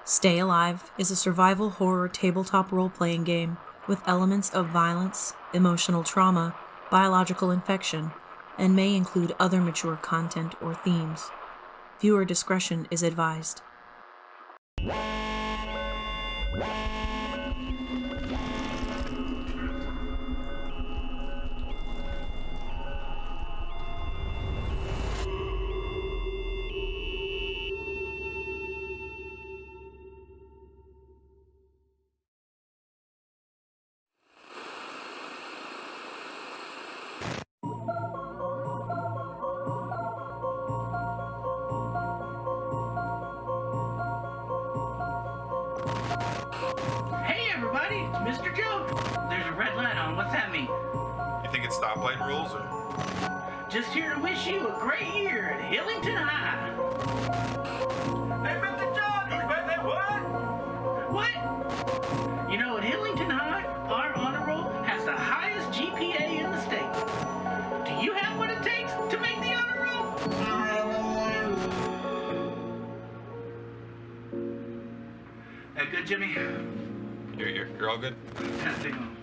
Stay Alive is a survival horror tabletop role-playing game with elements of violence, emotional trauma, biological infection, and may include other mature content or themes. Viewer discretion is advised. Hey everybody, it's Mr. Joe. There's a red light on. What's that mean? You think it's stoplight rules or? Just here to wish you a great year at Hillington High. Hey, Mr. John! Hey, what? What? You know, at Hillington High, our honor roll has the highest GPA in the state. Do you have what it takes to make the honor roll? That good, Jimmy? You're all good? Hang on.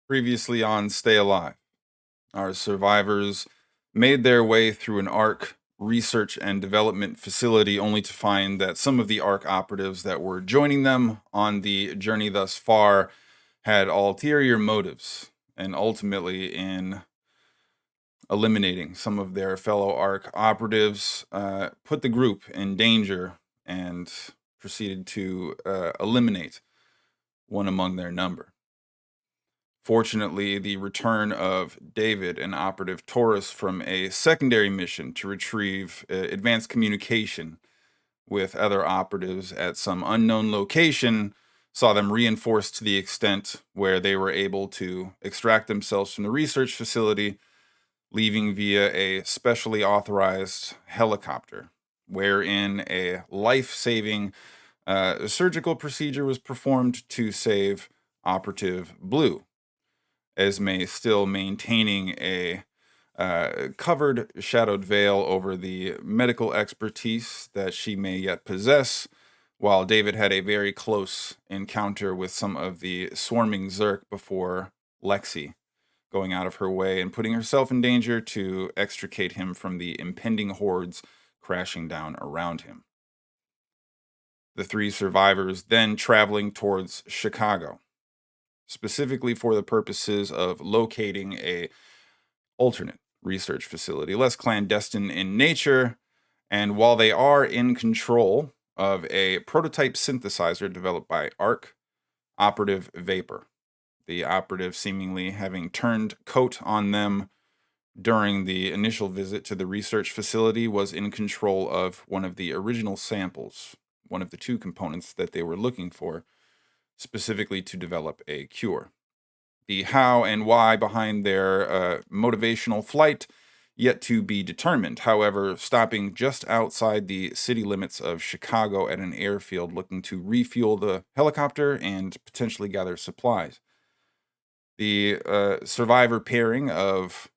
Previously on Stay Alive, our survivors made their way through an ARC research and development facility only to find that some of the ARC operatives that were joining them on the journey thus far had ulterior motives, and ultimately, in eliminating some of their fellow ARC operatives, put the group in danger and proceeded to eliminate one among their number. Fortunately, the return of David, an operative Taurus, from a secondary mission to retrieve advanced communication with other operatives at some unknown location saw them reinforced to the extent where they were able to extract themselves from the research facility, leaving via a specially authorized helicopter, wherein a life-saving surgical procedure was performed to save Operative Blue, Esme still maintaining a covered, shadowed veil over the medical expertise that she may yet possess, while David had a very close encounter with some of the swarming Zerk before Lexi, going out of her way and putting herself in danger to extricate him from the impending hordes crashing down around him. the 3 survivors then traveling towards Chicago, specifically for the purposes of locating a alternate research facility, less clandestine in nature. And while they are in control of a prototype synthesizer developed by ARC, Operative Vapor, the operative seemingly having turned coat on them during the initial visit to the research facility, was in control of one of the original samples, one of the 2 components that they were looking for, specifically to develop a cure. The how and why behind their motivational flight yet to be determined. However, stopping just outside the city limits of Chicago at an airfield looking to refuel the helicopter and potentially gather supplies. The survivor pairing of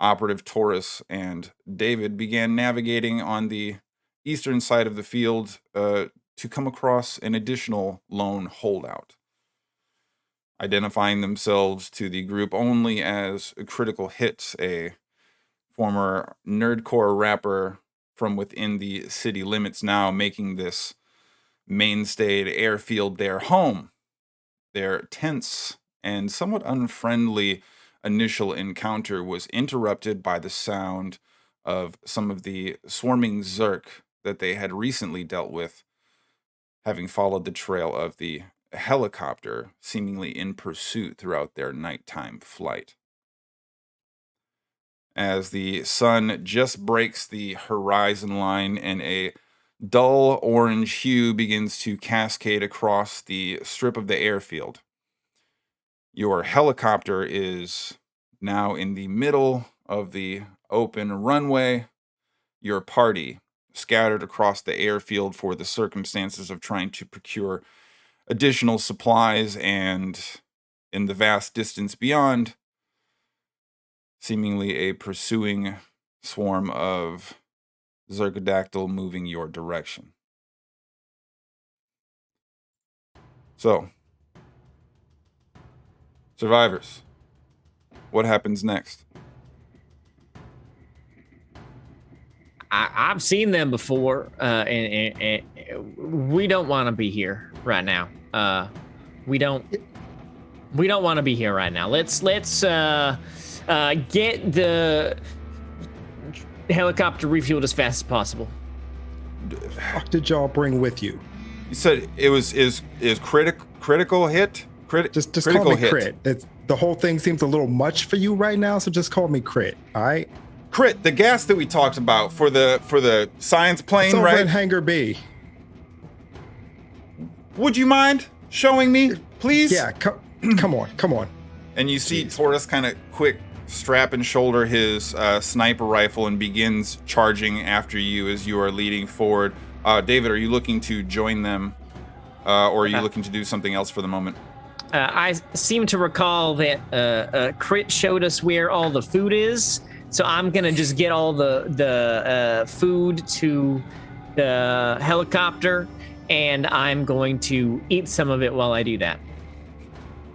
Operative Taurus and David began navigating on the eastern side of the field to come across an additional lone holdout, identifying themselves to the group only as a Critical Hit, a former nerdcore rapper from within the city limits, now making this mainstayed airfield their home. Their tense and somewhat unfriendly initial encounter was interrupted by the sound of some of the swarming Zerk that they had recently dealt with, having followed the trail of the helicopter, seemingly in pursuit throughout their nighttime flight. As the sun just breaks the horizon line and a dull orange hue begins to cascade across the strip of the airfield, your helicopter is now in the middle of the open runway. Your party scattered across the airfield for the circumstances of trying to procure additional supplies, and in the vast distance beyond, seemingly a pursuing swarm of Zergodactyl moving your direction. So, survivors, what happens next? I've seen them before, and we don't want to be here right now. We don't want to be here right now. Let's get the helicopter refueled as fast as possible. What did y'all bring with you? You said it was critical hit. Just critical call me hit. Crit. The whole thing seems a little much for you right now, so just call me Crit. All right. Crit, the gas that we talked about for the science plane, It's over right? in Hangar B. Would you mind showing me, please? Yeah. Come on. And you see Taurus kind of quick strap and shoulder his sniper rifle and begins charging after you as you are leading forward. David, are you looking to join them, or are you looking to do something else for the moment? I seem to recall that Crit showed us where all the food is, so I'm gonna just get all the food to the helicopter, and I'm going to eat some of it while I do that.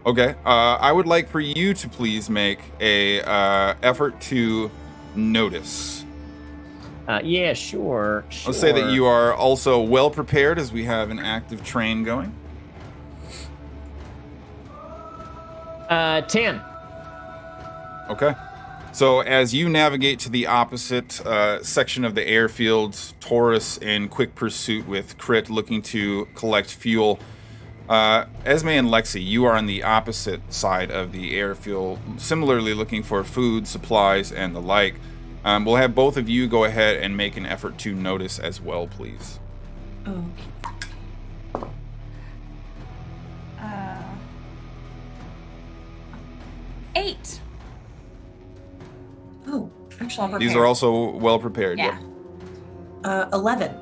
Okay. I would like for you to please make a effort to notice. Yeah, sure. Let's say that you are also well prepared, as we have an active train going. 10. Okay. So as you navigate to the opposite section of the airfield, Taurus in quick pursuit with Crit looking to collect fuel. Esme and Lexi, you are on the opposite side of the airfield, similarly looking for food, supplies, and the like. We'll have both of you go ahead and make an effort to notice as well, please. Okay. 8. Oh, Actually, I'm These prepared. are also well prepared. Yeah. 11.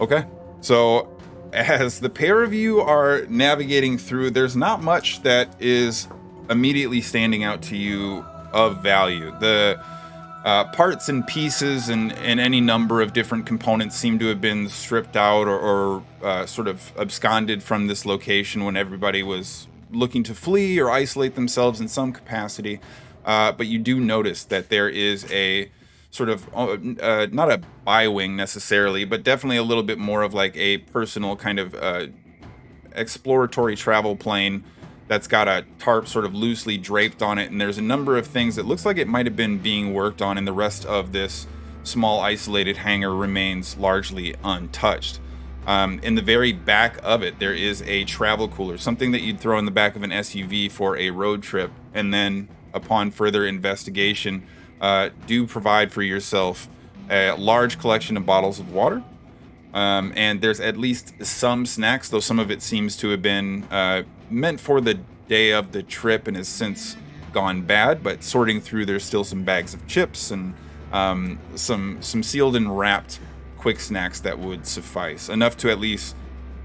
Okay. So as the pair of you are navigating through, there's not much that is immediately standing out to you of value. The parts and pieces and any number of different components seem to have been stripped out or sort of absconded from this location when everybody was looking to flee or isolate themselves in some capacity. But you do notice that there is a sort of not a bi-wing necessarily, but definitely a little bit more of like a personal kind of exploratory travel plane that's got a tarp sort of loosely draped on it, and there's a number of things that looks like it might have been being worked on, and the rest of this small isolated hangar remains largely untouched. In the very back of it, there is a travel cooler, something that you'd throw in the back of an SUV for a road trip, and then upon further investigation, do provide for yourself a large collection of bottles of water. And there's at least some snacks, though some of it seems to have been meant for the day of the trip and has since gone bad. But sorting through, there's still some bags of chips and some sealed and wrapped quick snacks that would suffice, enough to at least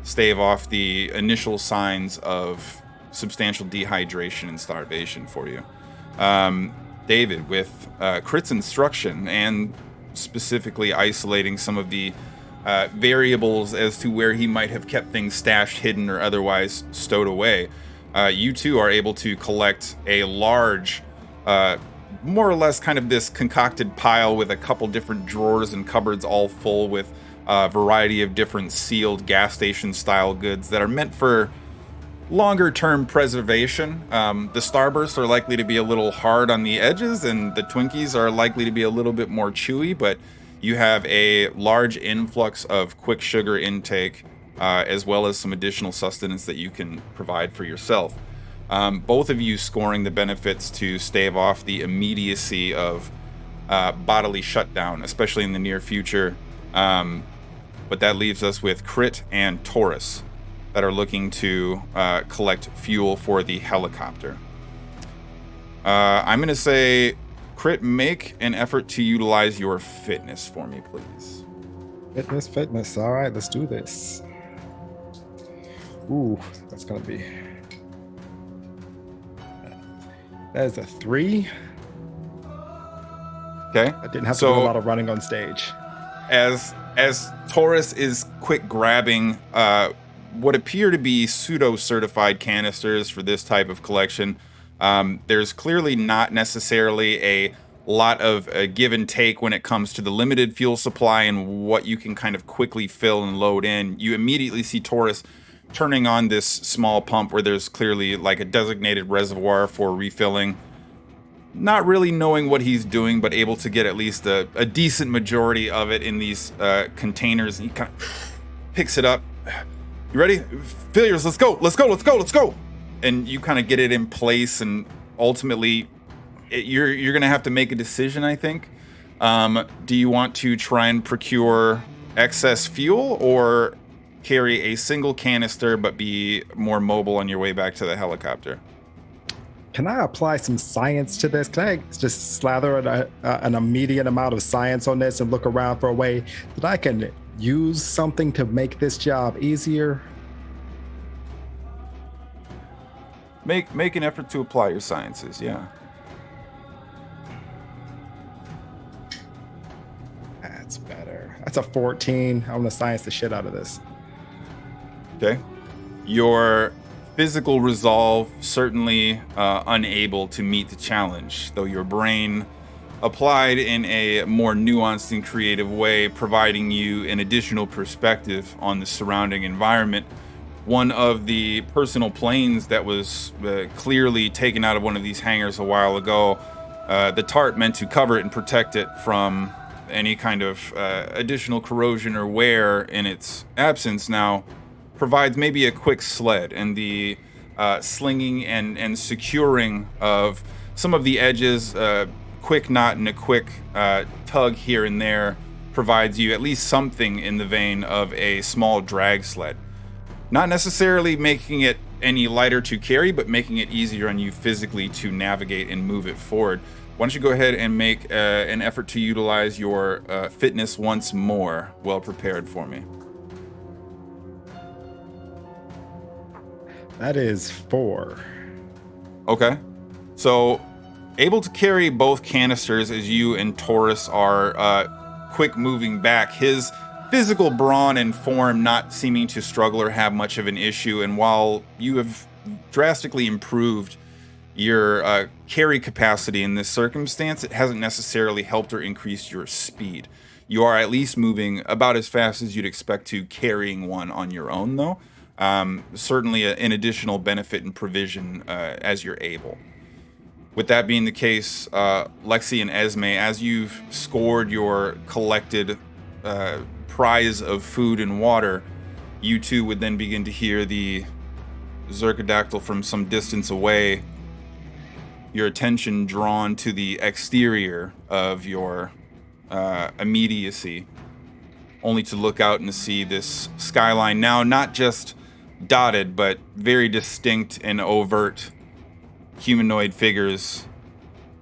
stave off the initial signs of substantial dehydration and starvation for you. David, with Crit's instruction and specifically isolating some of the variables as to where he might have kept things stashed, hidden, or otherwise stowed away, you two are able to collect a large, more or less kind of this concocted pile with a couple different drawers and cupboards all full with a variety of different sealed gas station style goods that are meant for longer term preservation. The Starbursts are likely to be a little hard on the edges, and the Twinkies are likely to be a little bit more chewy, but you have a large influx of quick sugar intake, as well as some additional sustenance that you can provide for yourself. Both of you scoring the benefits to stave off the immediacy of bodily shutdown, especially in the near future. But that leaves us with Crit and Taurus that are looking to collect fuel for the helicopter. I'm going to say, Crit, make an effort to utilize your fitness for me, please. Fitness. All right, let's do this. Ooh, that's going to be... That is a 3. Okay. I didn't have to do a lot of running on stage. As Taurus is quick grabbing what appear to be pseudo-certified canisters for this type of collection, there's clearly not necessarily a lot of give and take when it comes to the limited fuel supply and what you can kind of quickly fill and load in. You immediately see Taurus turning on this small pump where there's clearly like a designated reservoir for refilling, not really knowing what he's doing, but able to get at least a decent majority of it in these containers. And he kind of picks it up. You ready? Fill yours. Let's go. And you kind of get it in place, and ultimately you're going to have to make a decision, I think. Do you want to try and procure excess fuel, or carry a single canister but be more mobile on your way back to the helicopter? Can I apply some science to this? Can I just slather an immediate amount of science on this and look around for a way that I can use something to make this job easier? Make an effort to apply your sciences, yeah. That's better. That's a 14. I want to science the shit out of this. Okay. Your physical resolve certainly unable to meet the challenge, though your brain applied in a more nuanced and creative way, providing you an additional perspective on the surrounding environment. One of the personal planes that was clearly taken out of one of these hangars a while ago, the tarp meant to cover it and protect it from any kind of additional corrosion or wear in its absence, now provides maybe a quick sled, and the slinging and securing of some of the edges, quick knot and a quick tug here and there, provides you at least something in the vein of a small drag sled. Not necessarily making it any lighter to carry, but making it easier on you physically to navigate and move it forward. Why don't you go ahead and make an effort to utilize your fitness once more, well prepared for me. That is 4. Okay. So, able to carry both canisters as you and Taurus are quick moving back. His physical brawn and form not seeming to struggle or have much of an issue. And while you have drastically improved your carry capacity in this circumstance, it hasn't necessarily helped or increased your speed. You are at least moving about as fast as you'd expect to carrying one on your own, though. Certainly an additional benefit and provision as you're able. With that being the case, Lexi and Esme, as you've scored your collected prize of food and water, you two would then begin to hear the Zergodactyl from some distance away, your attention drawn to the exterior of your immediacy, only to look out and see this skyline now not just dotted, but very distinct and overt humanoid figures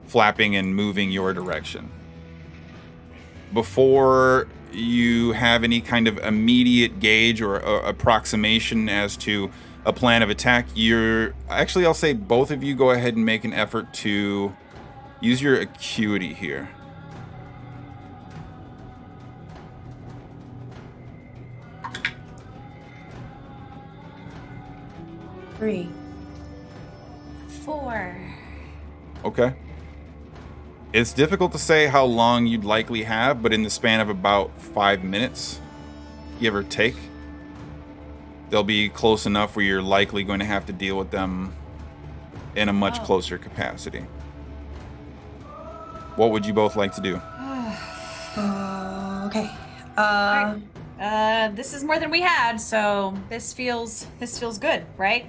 flapping and moving your direction. Before you have any kind of immediate gauge or approximation as to a plan of attack, I'll say both of you go ahead and make an effort to use your acuity here. Three. 4. Okay. It's difficult to say how long you'd likely have, but in the span of about 5 minutes, give or take, they'll be close enough where you're likely going to have to deal with them in a much closer capacity. What would you both like to do? Okay. This is more than we had, so this feels good, right?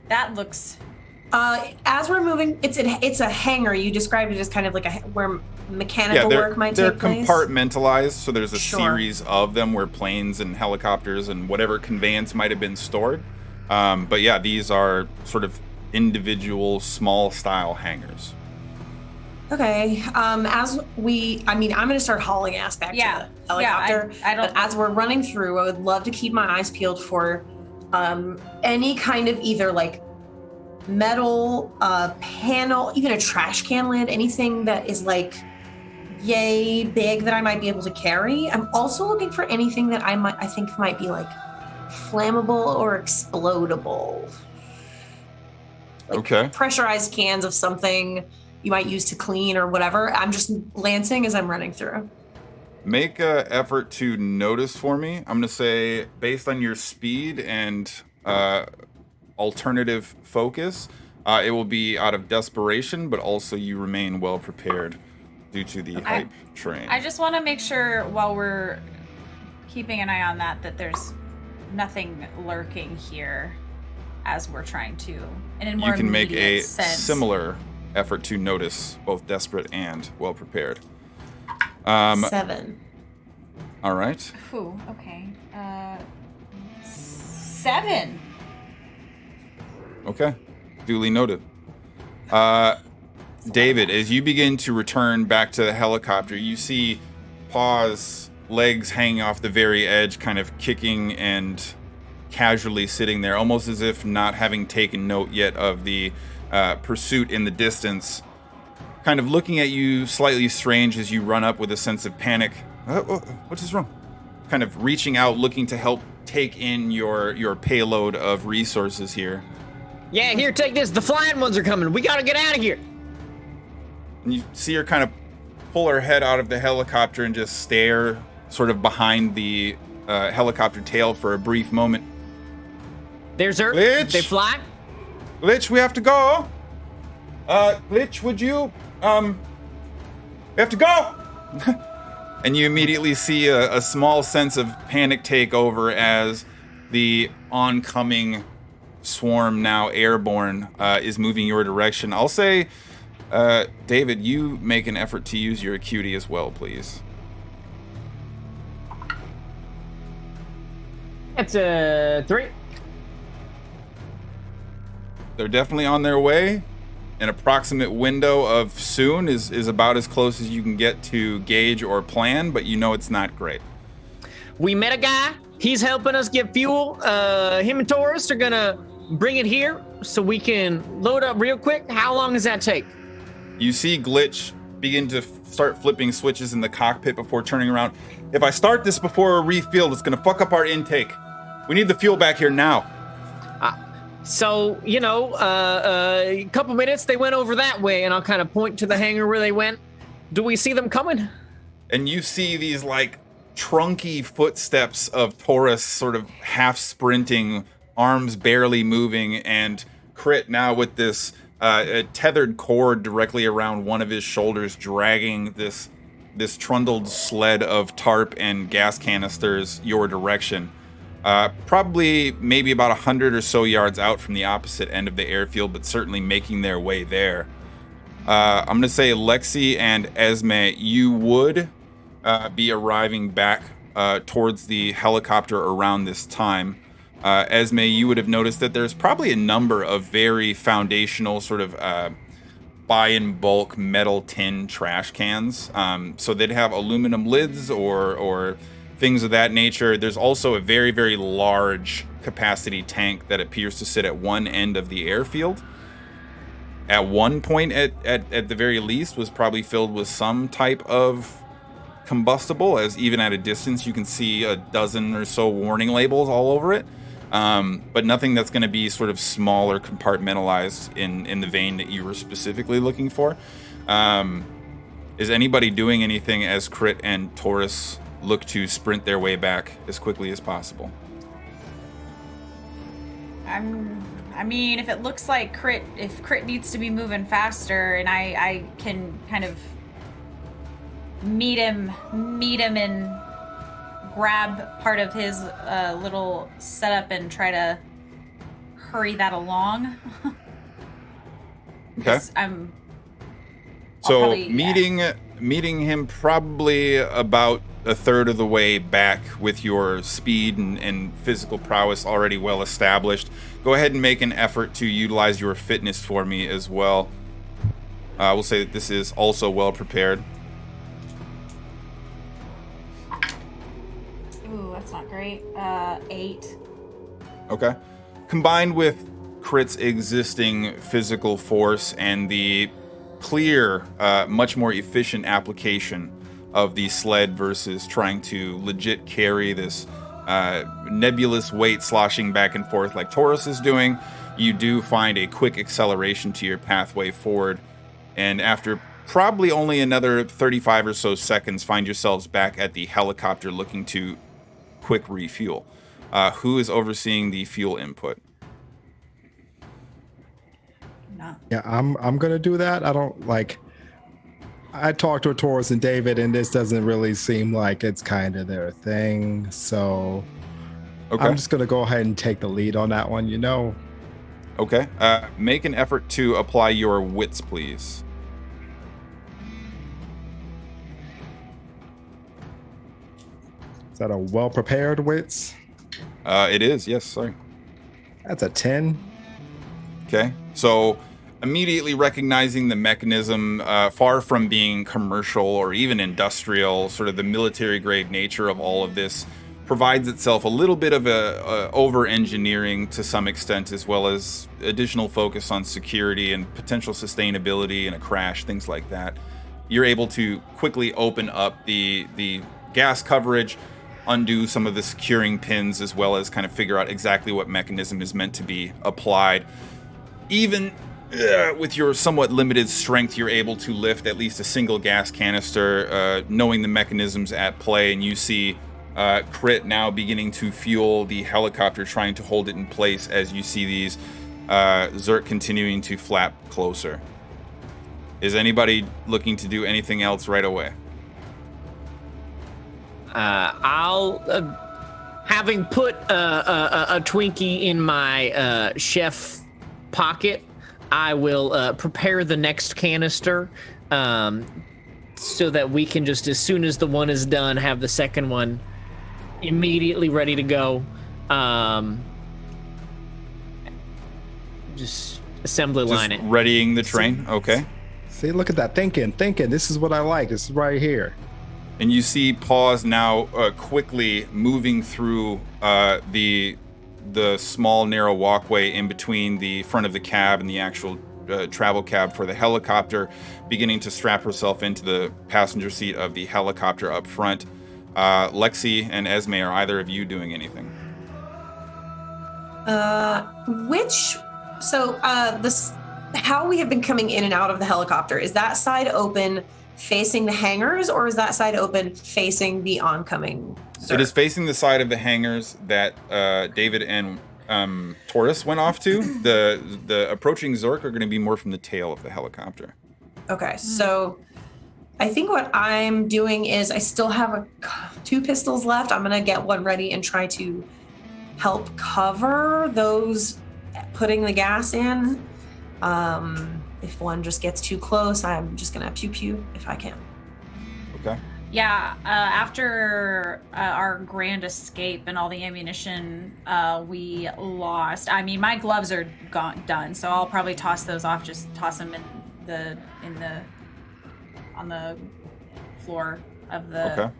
That looks. As we're moving, it's a hangar. You described it as kind of like where mechanical work might take place. They're compartmentalized, so there's a series of them where planes and helicopters and whatever conveyance might have been stored. But yeah, these are sort of individual small style hangars. Okay. I'm going to start hauling ass back to the helicopter. But as we're running through, I would love to keep my eyes peeled for any kind of either like metal panel, even a trash can lid, anything that is like yay big that I might be able to carry. I'm also looking for anything that I think might be like flammable or explodable. Like okay. Pressurized cans of something you might use to clean or whatever. I'm just glancing as I'm running through. Make an effort to notice for me. I'm going to say, based on your speed and alternative focus, it will be out of desperation, but also you remain well prepared due to the hype train. I just want to make sure while we're keeping an eye on that there's nothing lurking here as we're trying to, and in more you can make a sense. Similar effort to notice, both desperate and well prepared. 7. All right. Ooh, okay. 7. Okay. Duly noted. David, as you begin to return back to the helicopter, you see Paw's legs hanging off the very edge, kind of kicking and casually sitting there, almost as if not having taken note yet of the pursuit in the distance, kind of looking at you slightly strange as you run up with a sense of panic. What is wrong? Kind of reaching out, looking to help take in your payload of resources here. Yeah, here, take this. The flying ones are coming. We gotta get out of here. And you see her kind of pull her head out of the helicopter and just stare sort of behind the helicopter tail for a brief moment. There's her. Glitch. They fly. Glitch, we have to go. Glitch, would you, we have to go. And you immediately see a small sense of panic take over as the oncoming swarm, now airborne, is moving your direction. I'll say, David, you make an effort to use your acuity as well, please. That's a 3. They're definitely on their way. An approximate window of soon is about as close as you can get to gauge or plan, but you know it's not great. We met a guy. He's helping us get fuel. Him and Taurus are gonna bring it here so we can load up real quick. How long does that take? You see Glitch begin to start flipping switches in the cockpit before turning around. If I start this before a refuel, it's gonna fuck up our intake. We need the fuel back here now. So, a couple minutes, they went over that way, and I'll kind of point to the hangar where they went. Do we see them coming? And you see these, like, trunky footsteps of Taurus sort of half sprinting, arms barely moving, and Crit now with this a tethered cord directly around one of his shoulders, dragging this trundled sled of tarp and gas canisters your direction. Probably maybe about 100 or so yards out from the opposite end of the airfield, but certainly making their way there. I'm going to say Lexi and Esme, you would be arriving back towards the helicopter around this time. Esme, you would have noticed that there's probably a number of very foundational sort of buy in bulk metal tin trash cans. So they'd have aluminum lids or things of that nature. There's also a very, very large capacity tank that appears to sit at one end of the airfield. At one point, at the very least, was probably filled with some type of combustible, as even at a distance you can see a dozen or so warning labels all over it. But nothing that's going to be sort of small or compartmentalized in the vein that you were specifically looking for. Is anybody doing anything as Crit and Taurus look to sprint their way back as quickly as possible? I mean, if it looks like if Crit needs to be moving faster, and I can kind of meet him and grab part of his little setup and try to hurry that along. Okay. Meeting him probably about a third of the way back with your speed and physical prowess already well established. Go ahead and make an effort to utilize your fitness for me as well. I will say that this is also well prepared. Ooh, that's not great. 8. Okay. Combined with Crit's existing physical force and the clear, much more efficient application of the sled versus trying to legit carry this nebulous weight sloshing back and forth like Taurus is doing, you do find a quick acceleration to your pathway forward. And after probably only another 35 or so seconds, find yourselves back at the helicopter looking to quick refuel. Who is overseeing the fuel input? No. Yeah, I'm gonna do that. I talked to Taurus and David, and this doesn't really seem like it's kind of their thing. So okay. I'm just gonna go ahead and take the lead on that one. Okay. Make an effort to apply your wits, please. Is that a well-prepared wits? It is, yes, sorry. That's a 10. Okay, so immediately recognizing the mechanism, far from being commercial or even industrial, sort of the military-grade nature of all of this provides itself a little bit of a over-engineering to some extent, as well as additional focus on security and potential sustainability in a crash, things like that. You're able to quickly open up the gas coverage, undo some of the securing pins, as well as kind of figure out exactly what mechanism is meant to be applied. Even with your somewhat limited strength, you're able to lift at least a single gas canister, knowing the mechanisms at play, and you see Crit now beginning to fuel the helicopter, trying to hold it in place as you see these Zerk continuing to flap closer. Is anybody looking to do anything else right away? I'll, having put a Twinkie in my chef pocket, I will prepare the next canister so that we can just, as soon as the one is done, have the second one immediately ready to go. Just assembly line it. Readying the train, okay. See, look at that, thinking. This is what I like. This is right here. And you see Paws now quickly moving through the small narrow walkway in between the front of the cab and the actual travel cab for the helicopter, beginning to strap herself into the passenger seat of the helicopter up front. Lexi and Esme, are either of you doing anything? How we have been coming in and out of the helicopter, is that side open facing the hangars, or is that side open facing the oncoming Zerg? It is facing the side of the hangars that David and Taurus went off to. The approaching Zerg are going to be more from the tail of the helicopter. Okay, so I think what I'm doing is I still have 2 pistols left. I'm going to get one ready and try to help cover those putting the gas in. If one just gets too close, I'm just gonna pew pew if I can. Okay. Yeah, after our grand escape and all the ammunition we lost, I mean, my gloves are done, so I'll probably toss those off, just toss them on the floor of the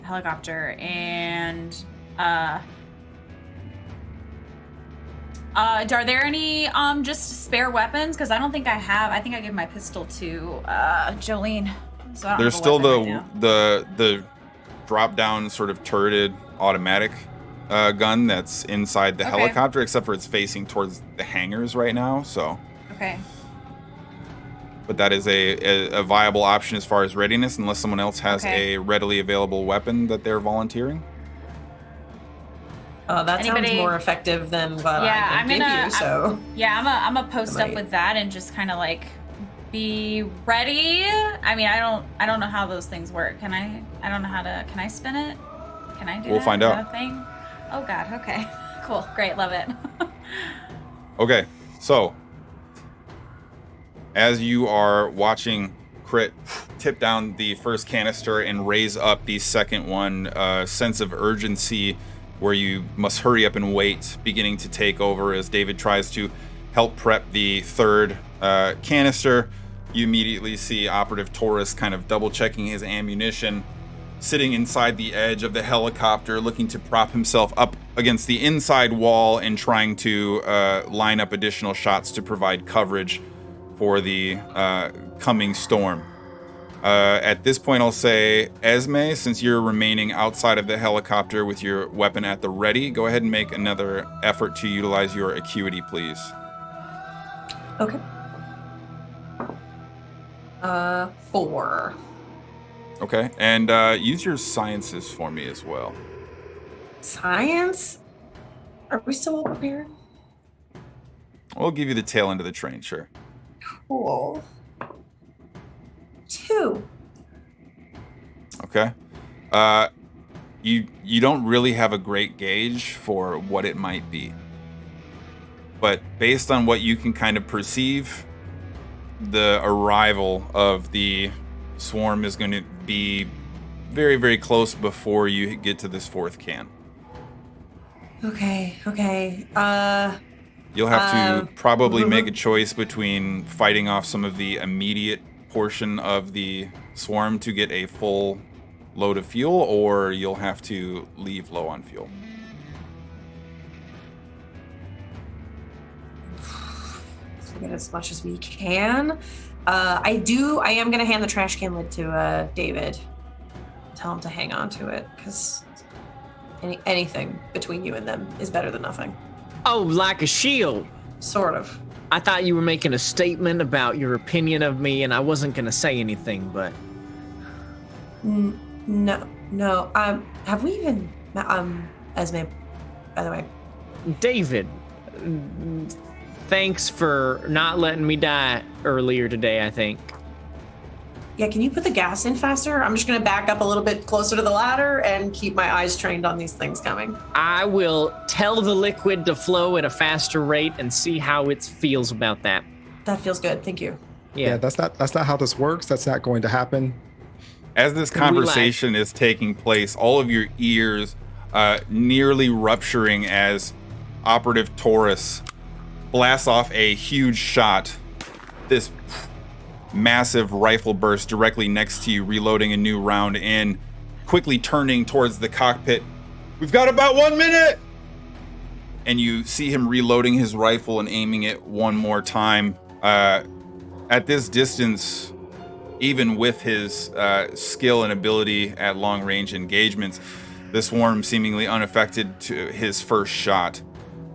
helicopter. And are there any just spare weapons? Because I don't think I have. I think I gave my pistol to Jolene. So I don't There's have a still weapon the drop down sort of turreted automatic gun that's inside the helicopter, except for it's facing towards the hangars right now. So okay. But that is a viable option as far as readiness, unless someone else has a readily available weapon that they're volunteering. Oh, that sounds more effective than what I can give you. So I'm gonna post up with that and just kind of like be ready. I mean, I don't know how those things work. Can I don't know how to. Can I spin it? Can I do? We'll find out. A thing? Oh God. Okay. Cool. Great. Love it. Okay. So as you are watching Crit tip down the first canister and raise up the second one, sense of urgency where you must hurry up and wait beginning to take over as David tries to help prep the third canister. You immediately see Operative Taurus kind of double checking his ammunition, sitting inside the edge of the helicopter, looking to prop himself up against the inside wall and trying to line up additional shots to provide coverage for the coming storm. At this point, I'll say, Esme, since you're remaining outside of the helicopter with your weapon at the ready, go ahead and make another effort to utilize your acuity, please. Okay. 4. Okay, and use your sciences for me as well. Science? Are we still prepared? We'll give you the tail end of the train, sure. Cool. 2. Okay. You don't really have a great gauge for what it might be. But based on what you can kind of perceive, the arrival of the swarm is going to be very, very close before you get to this fourth can. Okay. You'll have to probably make a choice between fighting off some of the immediate portion of the swarm to get a full load of fuel, or you'll have to leave low on fuel. Let's get as much as we can. I am going to hand the trash can lid to David. Tell him to hang on to it, because anything between you and them is better than nothing. Oh, like a shield. Sort of. I thought you were making a statement about your opinion of me, and I wasn't going to say anything, but... No. Have we even... Esme, by the way. David, thanks for not letting me die earlier today, I think. Yeah, can you put the gas in faster? I'm just going to back up a little bit closer to the ladder and keep my eyes trained on these things coming. I will tell the liquid to flow at a faster rate and see how it feels about that. That feels good. Thank you. Yeah, that's not how this works. That's not going to happen. As this conversation is taking place, all of your ears nearly rupturing as Operative Taurus blasts off a huge shot. This massive rifle burst directly next to you, reloading a new round in, quickly turning towards the cockpit. We've got about 1 minute! And you see him reloading his rifle and aiming it one more time. At this distance, even with his skill and ability at long-range engagements, the swarm seemingly unaffected to his first shot.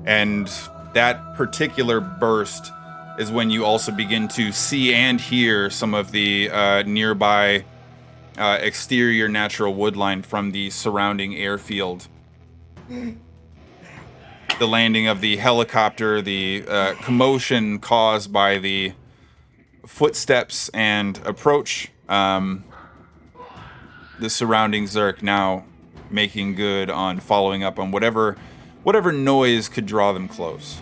And that particular burst is when you also begin to see and hear some of the nearby exterior natural woodline from the surrounding airfield. The landing of the helicopter, the commotion caused by the footsteps and approach. The surrounding Zerk now making good on following up on whatever noise could draw them close.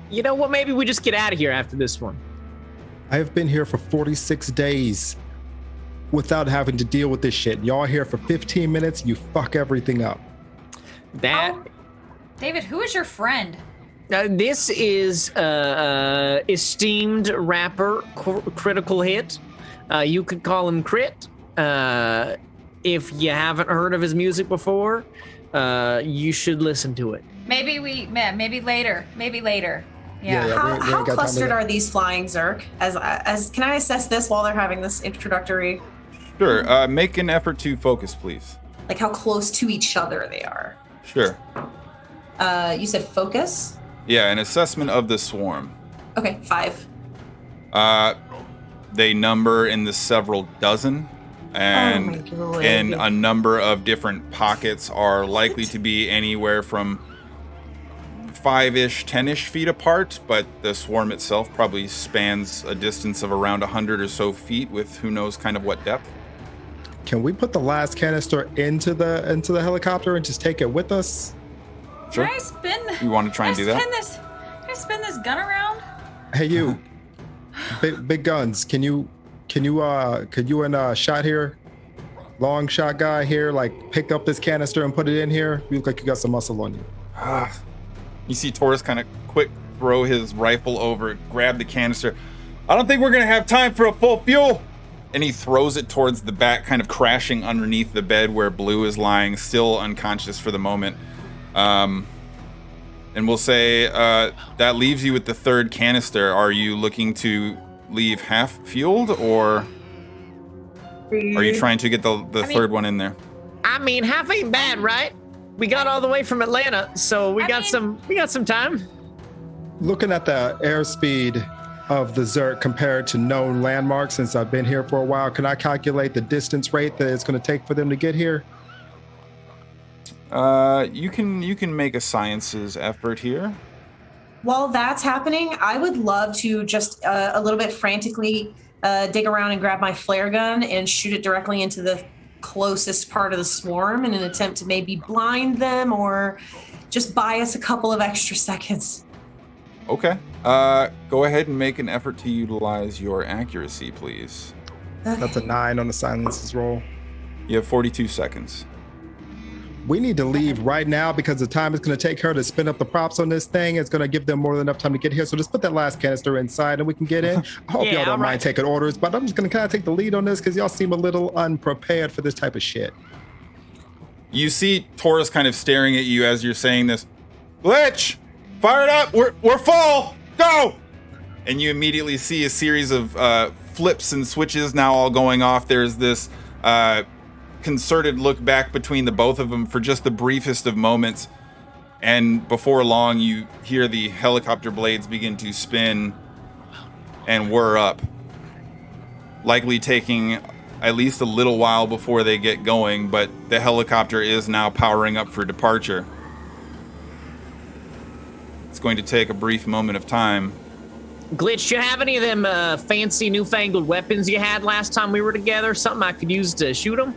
You know what? Maybe we just get out of here after this one. I have been here for 46 days without having to deal with this shit. Y'all here for 15 minutes, you fuck everything up. David, who is your friend? This is esteemed rapper Critical Hit. You could call him Crit. If you haven't heard of his music before, you should listen to it. Maybe later. Yeah. How clustered are these flying Zerk? As can I assess this while they're having this introductory? Sure. Make an effort to focus, please. Like how close to each other they are. Sure. You said focus? Yeah, an assessment of the swarm. Okay, 5. They number in the several dozen, and in a number of different pockets are likely to be anywhere from 5-ish, 10-ish feet apart, but the swarm itself probably spans a distance of around 100 or so feet with who knows kind of what depth. Can we put the last canister into the helicopter and just take it with us? Sure. Can I spin? You want to try and do that? Can I spin this gun around? Hey, you, big guns. Can you and shot here, long shot guy here, like pick up this canister and put it in here? You look like you got some muscle on you. You see Taurus kind of quick throw his rifle over, grab the canister. I don't think we're gonna have time for a full fuel. And he throws it towards the back, kind of crashing underneath the bed where Blue is lying, still unconscious for the moment. And we'll say that leaves you with the third canister. Are you looking to leave half fueled, or are you trying to get the third one in there? I mean, half ain't bad, right? We got all the way from Atlanta, so we got some time. Looking at the airspeed of the Zerk compared to known landmarks since I've been here for a while, can I calculate the distance rate that it's going to take for them to get here? You can make a sciences effort here. While that's happening, I would love to just a little bit frantically dig around and grab my flare gun and shoot it directly into the closest part of the swarm in an attempt to maybe blind them or just buy us a couple of extra seconds. Okay. Go ahead and make an effort to utilize your accuracy, please. Okay. That's a 9 on the silences roll. You have 42 seconds. We need to leave right now because the time it's going to take her to spin up the props on this thing is going to give them more than enough time to get here. So just put that last canister inside and we can get in. I hope y'all don't mind taking orders, but I'm just going to kind of take the lead on this because y'all seem a little unprepared for this type of shit. You see Taurus kind of staring at you as you're saying this. Glitch! Fire it up! We're full! Go! And you immediately see a series of flips and switches now all going off. There's this concerted look back between the both of them for just the briefest of moments, and before long you hear the helicopter blades begin to spin and whir up, likely taking at least a little while before they get going, but the helicopter is now powering up for departure. It's going to take a brief moment of time. Glitch, do you have any of them fancy newfangled weapons you had last time we were together? Something I could use to shoot them?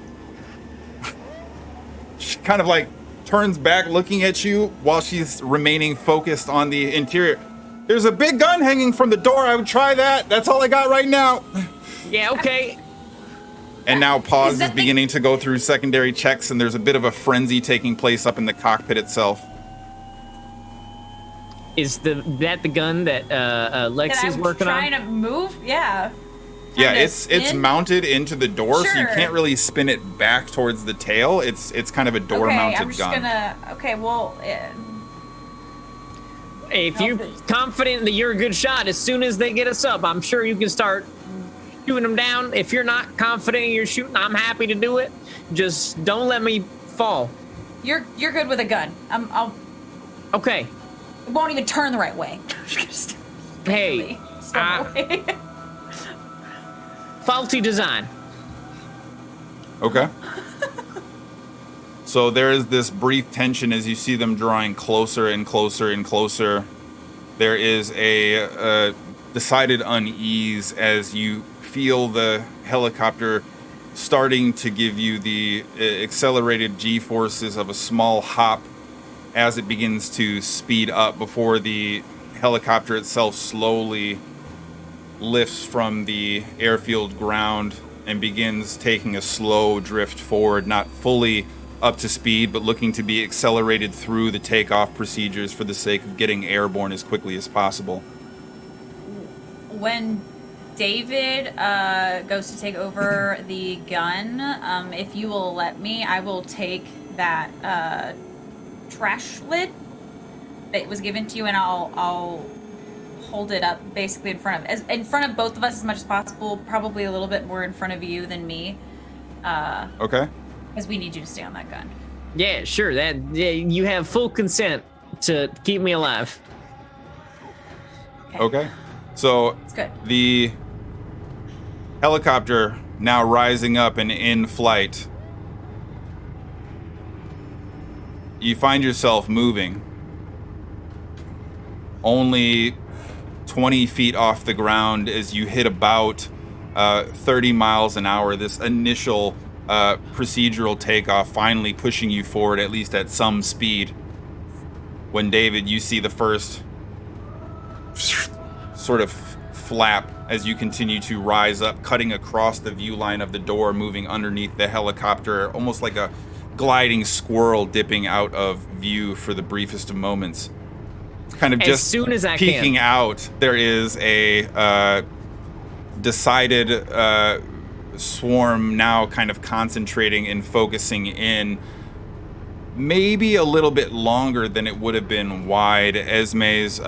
She kind of like turns back looking at you while she's remaining focused on the interior. There's a big gun hanging from the door. I would try that. That's all I got right now. Yeah, okay. And now Pause is beginning to go through secondary checks, and there's a bit of a frenzy taking place up in the cockpit itself. Is that the gun that Lexi's working on? Trying to move? Yeah. Yeah, it's mounted into the door, Sure. so you can't really spin it back towards the tail. It's kind of a door-mounted gun. If you're confident that you're a good shot, as soon as they get us up, I'm sure you can start shooting them down. If you're not confident you're shooting, I'm happy to do it. Just don't let me fall. You're good with a gun. I'll. Okay. It won't even turn the right way. Hey. Faulty design. Okay. So there is this brief tension as you see them drawing closer and closer and closer. There is a decided unease as you feel the helicopter starting to give you the accelerated G-forces of a small hop as it begins to speed up before the helicopter itself slowly lifts from the airfield ground and begins taking a slow drift forward, not fully up to speed, but looking to be accelerated through the takeoff procedures for the sake of getting airborne as quickly as possible. When David goes to take over the gun, if you will let me, I will take that trash lid that was given to you, and I'll hold it up basically in front of both of us as much as possible. Probably a little bit more in front of you than me. Okay. Because we need you to stay on that gun. Yeah, sure. You have full consent to keep me alive. Okay. So it's good. The helicopter now rising up and in flight. You find yourself moving only 20 feet off the ground as you hit about 30 miles an hour. This initial procedural takeoff finally pushing you forward, at least at some speed. When David, you see the first sort of flap as you continue to rise up, cutting across the view line of the door, moving underneath the helicopter, almost like a gliding squirrel dipping out of view for the briefest of moments. Kind of just as soon as I peeking can. out, there is a decided swarm now kind of concentrating and focusing in, maybe a little bit longer than it would have been wide. Esme's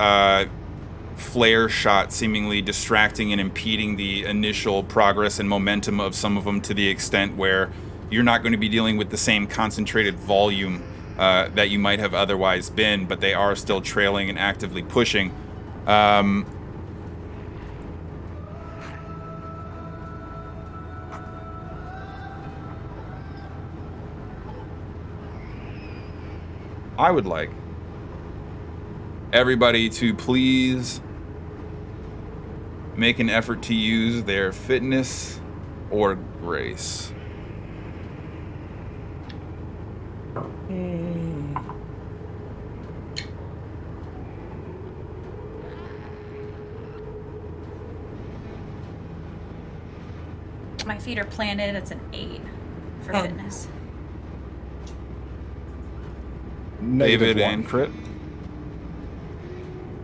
flare shot seemingly distracting and impeding the initial progress and momentum of some of them to the extent where you're not going to be dealing with the same concentrated volume that you might have otherwise been, but they are still trailing and actively pushing. I would like everybody to please make an effort to use their fitness or grace. My feet are planted. It's an 8 for fitness. David and crit.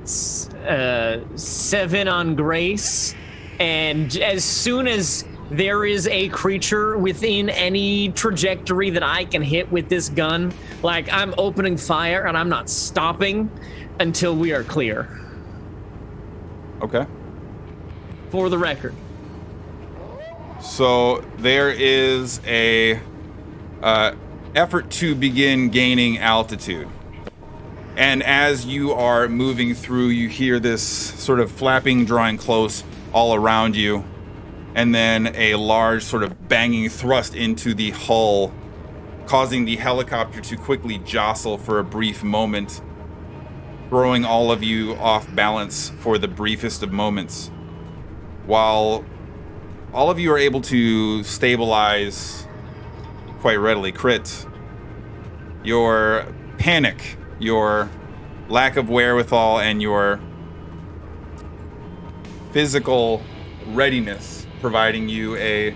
7 on grace, and as soon as there is a creature within any trajectory that I can hit with this gun, like, I'm opening fire and I'm not stopping until we are clear. Okay. For the record. So there is a effort to begin gaining altitude. And as you are moving through, you hear this sort of flapping, drawing close all around you, and then a large sort of banging thrust into the hull, causing the helicopter to quickly jostle for a brief moment, throwing all of you off balance for the briefest of moments. While all of you are able to stabilize quite readily, crit, your panic, your lack of wherewithal, and your physical readiness providing you a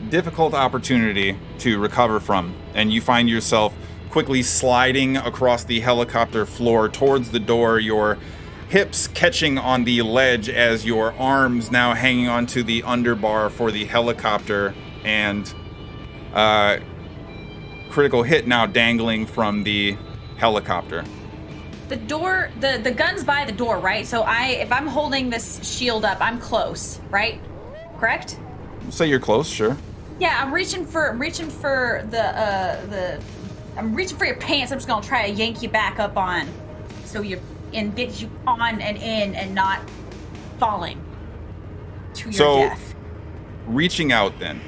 difficult opportunity to recover from. And you find yourself quickly sliding across the helicopter floor towards the door, your hips catching on the ledge as your arms now hanging onto the underbar for the helicopter, and critical hit now dangling from the helicopter. The door, the gun's by the door, right? So if I'm holding this shield up, I'm close, right? Correct? Say you're close, sure. Yeah, I'm reaching for the I'm reaching for your pants. I'm just gonna try to yank you back up on, and get you on and in and not falling to your death. Reaching out then.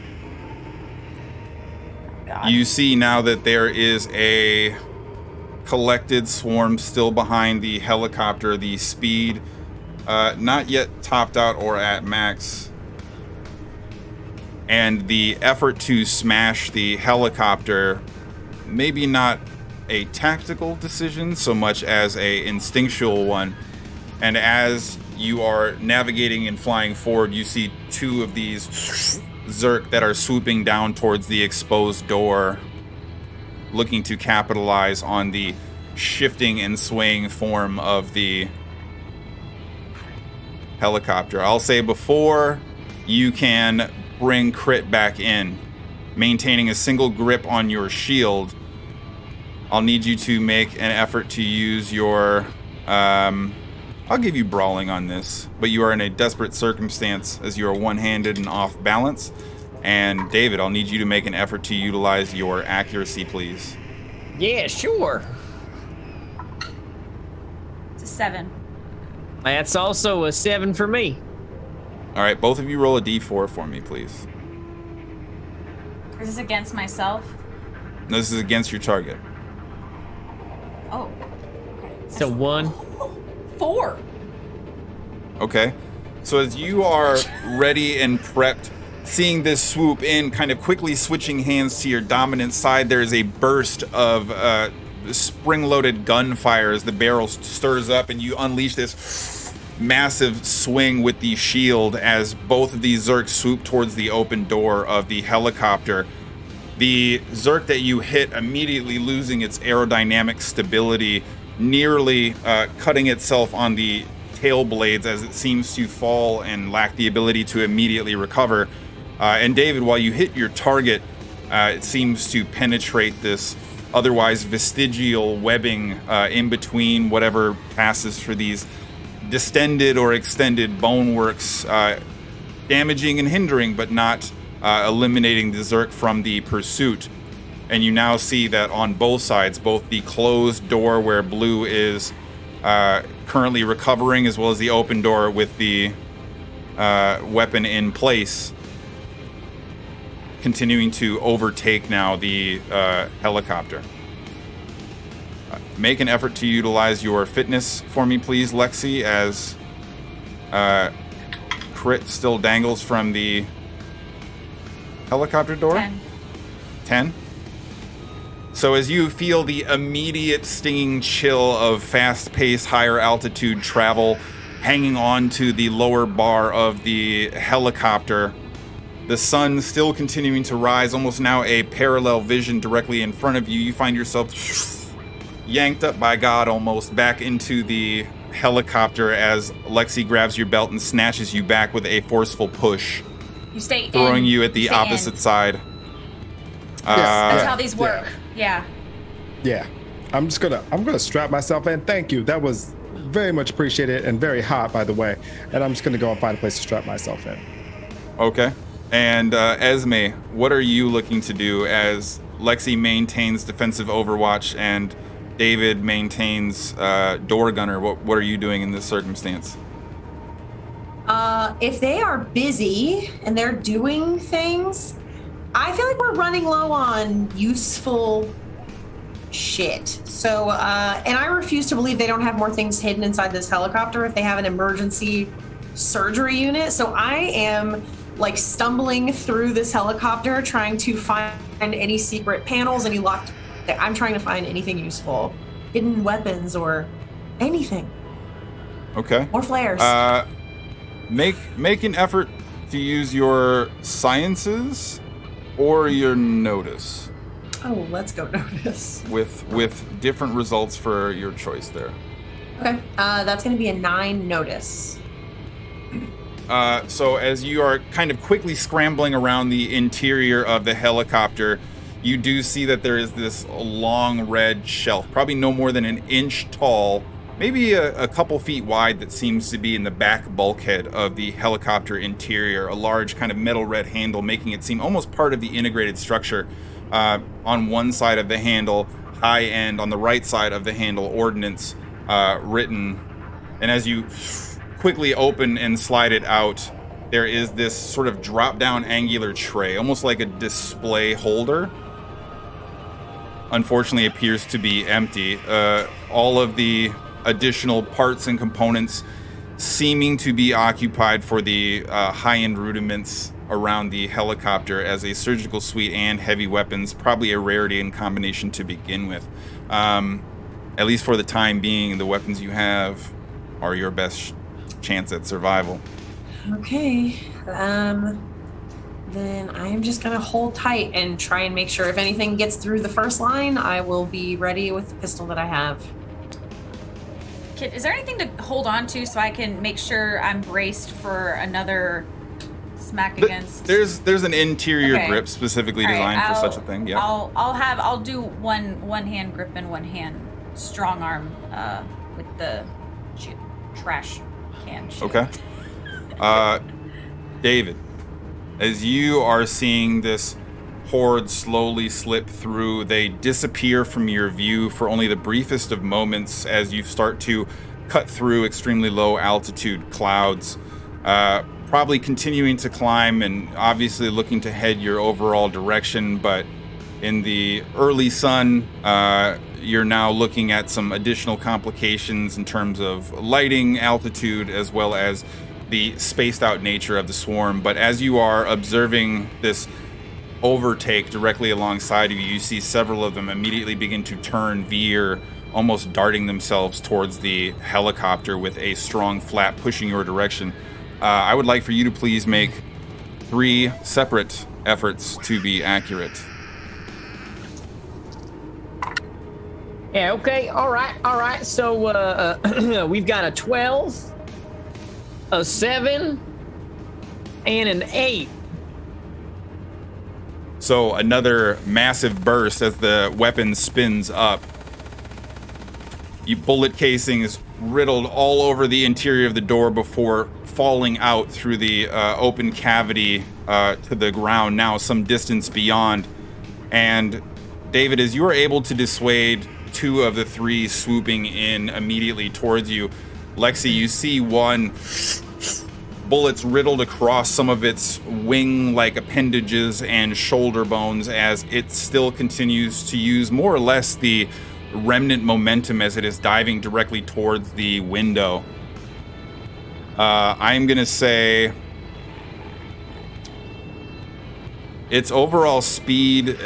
God. You see now that there is a collected swarm still behind the helicopter. The speed not yet topped out or at max. And the effort to smash the helicopter, maybe not a tactical decision so much as a instinctual one. And as you are navigating and flying forward, you see two of these Zerk that are swooping down towards the exposed door, looking to capitalize on the shifting and swaying form of the helicopter. I'll say before you can bring Crit back in, maintaining a single grip on your shield, I'll need you to make an effort to use your I'll give you brawling on this, but you are in a desperate circumstance as you are one-handed and off balance. And David, I'll need you to make an effort to utilize your accuracy, please. Yeah, sure. It's a 7. That's also a 7 for me. All right, both of you roll a d4 for me, please. Is this against myself? No, this is against your target. Oh. So 1. 4. Okay. So as you are ready and prepped, seeing this swoop in, kind of quickly switching hands to your dominant side, there is a burst of spring-loaded gunfire as the barrel stirs up and you unleash this massive swing with the shield as both of these Zerks swoop towards the open door of the helicopter. The Zerk that you hit immediately losing its aerodynamic stability, nearly cutting itself on the tail blades as it seems to fall and lack the ability to immediately recover. And David, while you hit your target, it seems to penetrate this otherwise vestigial webbing in between whatever passes for these distended or extended boneworks, damaging and hindering, but not eliminating the Zerk from the pursuit. And you now see that on both sides, both the closed door where Blue is currently recovering, as well as the open door with the weapon in place, continuing to overtake now the helicopter. Make an effort to utilize your fitness for me, please, Lexi, as Crit still dangles from the helicopter door. 10? So as you feel the immediate stinging chill of fast-paced, higher altitude travel hanging on to the lower bar of the helicopter, the sun still continuing to rise, almost now a parallel vision directly in front of you, you find yourself yanked up by God almost back into the helicopter as Lexi grabs your belt and snatches you back with a forceful push, You stay throwing in. you at the opposite side. That's how these work. Yeah. I'm gonna strap myself in. Thank you. That was very much appreciated and very hot, by the way. And I'm just gonna go and find a place to strap myself in. Okay. And Esme, what are you looking to do as Lexi maintains defensive overwatch and David maintains door gunner? What are you doing in this circumstance? If they are busy and they're doing things, I feel like we're running low on useful shit. So, and I refuse to believe they don't have more things hidden inside this helicopter if they have an emergency surgery unit. So I am like stumbling through this helicopter trying to find any secret panels, any locked. I'm trying to find anything useful, hidden weapons or anything. Okay. More flares. Make an effort to use your sciences or your notice. Oh, let's go notice. With different results for your choice there. Okay. That's going to be a 9 notice. So as you are kind of quickly scrambling around the interior of the helicopter, you do see that there is this long red shelf, probably no more than an inch tall, maybe a couple feet wide, that seems to be in the back bulkhead of the helicopter interior. A large kind of metal red handle, making it seem almost part of the integrated structure. on one side of the handle, high end, on the right side of the handle, ordnance written. And as you quickly open and slide it out, there is this sort of drop-down angular tray, almost like a display holder. Unfortunately, appears to be empty. All of the additional parts and components seeming to be occupied for the high-end rudiments around the helicopter as a surgical suite and heavy weapons, probably a rarity in combination to begin with. At least for the time being, the weapons you have are your best chance at survival. Okay. Then I am just gonna hold tight and try and make sure if anything gets through the first line, I will be ready with the pistol that I have. Is there anything to hold on to so I can make sure I'm braced for another smack against? There's an interior grip specifically designed for such a thing. Yeah. I'll do one hand grip and one hand strong arm with the trash can. Shield. Okay. David, as you are seeing this horde slowly slip through, they disappear from your view for only the briefest of moments as you start to cut through extremely low altitude clouds, probably continuing to climb and obviously looking to head your overall direction. But in the early sun, you're now looking at some additional complications in terms of lighting, altitude, as well as the spaced out nature of the swarm. But as you are observing this overtake directly alongside of you, you see several of them immediately begin to turn, veer, almost darting themselves towards the helicopter with a strong flap pushing your direction. I would like for you to please make 3 separate efforts to be accurate. Yeah, okay, all right. So we've got a 12, a 7, and an 8. So another massive burst as the weapon spins up. Bullet casings riddled all over the interior of the door before falling out through the open cavity to the ground, now some distance beyond. And David, as you are able to dissuade 2 of the 3 swooping in immediately towards you, Lexi, you see one bullets riddled across some of its wing-like appendages and shoulder bones as it still continues to use more or less the remnant momentum as it is diving directly towards the window. I'm gonna say its overall speed,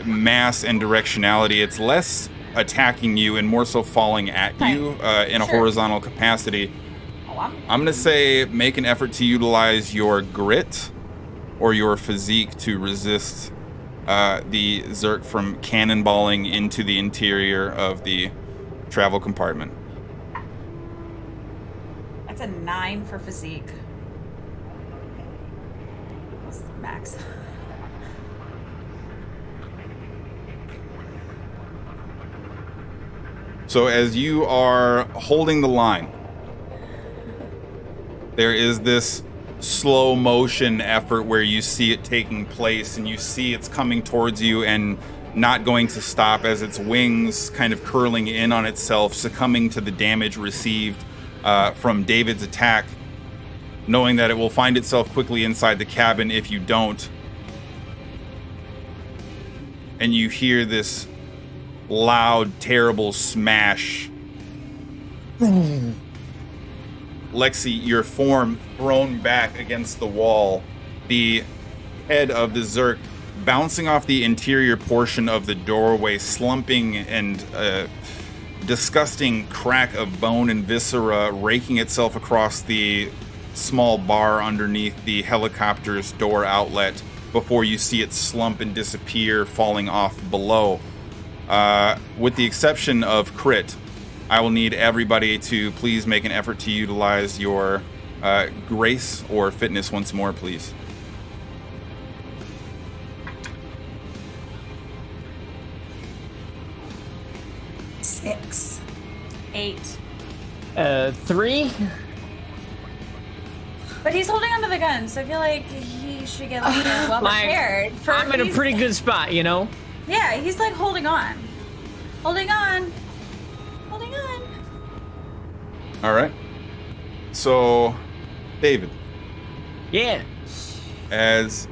mass, and directionality, it's less attacking you and more so falling at you in a horizontal capacity. I'm going to say make an effort to utilize your grit or your physique to resist the Zerk from cannonballing into the interior of the travel compartment. That's a 9 for physique. That's max. So as you are holding the line, there is this slow motion effort where you see it taking place and you see it's coming towards you and not going to stop as its wings kind of curling in on itself, succumbing to the damage received from David's attack, knowing that it will find itself quickly inside the cabin if you don't. And you hear this loud, terrible smash. Lexi, your form thrown back against the wall, the head of the Zerk bouncing off the interior portion of the doorway, slumping, and disgusting crack of bone and viscera raking itself across the small bar underneath the helicopter's door outlet before you see it slump and disappear, falling off below. With the exception of Crit, I will need everybody to please make an effort to utilize your grace or fitness once more, please. Six. 8. 3. But he's holding onto the gun, so I feel like he should get like well prepared. I'm in a pretty good spot, you know? Yeah, he's like holding on. Holding on. Holding on. All right. So, David. Yeah. As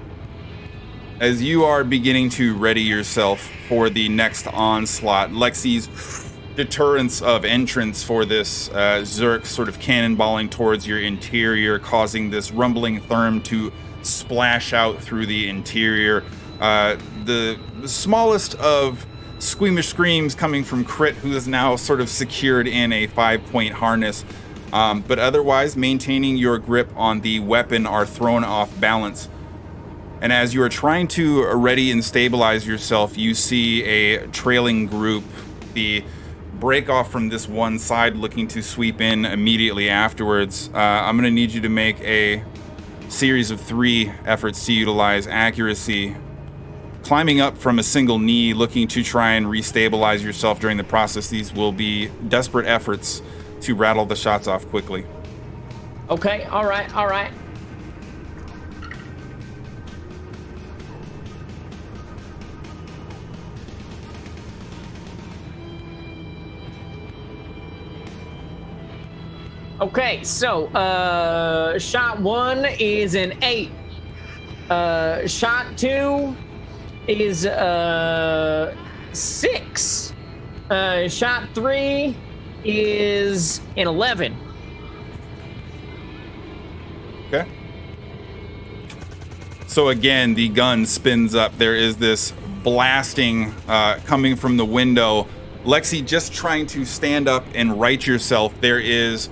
you are beginning to ready yourself for the next onslaught, Lexi's deterrence of entrance for this Zerk sort of cannonballing towards your interior, causing this rumbling therm to splash out through the interior. The smallest of squeamish screams coming from Crit, who is now sort of secured in a 5-point harness. But otherwise, maintaining your grip on the weapon are thrown off balance. And as you are trying to ready and stabilize yourself, you see a trailing group, the break off from this one side looking to sweep in immediately afterwards. I'm going to need you to make a series of 3 efforts to utilize accuracy. Climbing up from a single knee, looking to try and restabilize yourself during the process. These will be desperate efforts to rattle the shots off quickly. Okay, all right. Okay, so shot 1 is an 8. Shot 2 is 6. Shot 3 is an 11. Okay. So again, the gun spins up. There is this blasting coming from the window. Lexi, just trying to stand up and right yourself. There is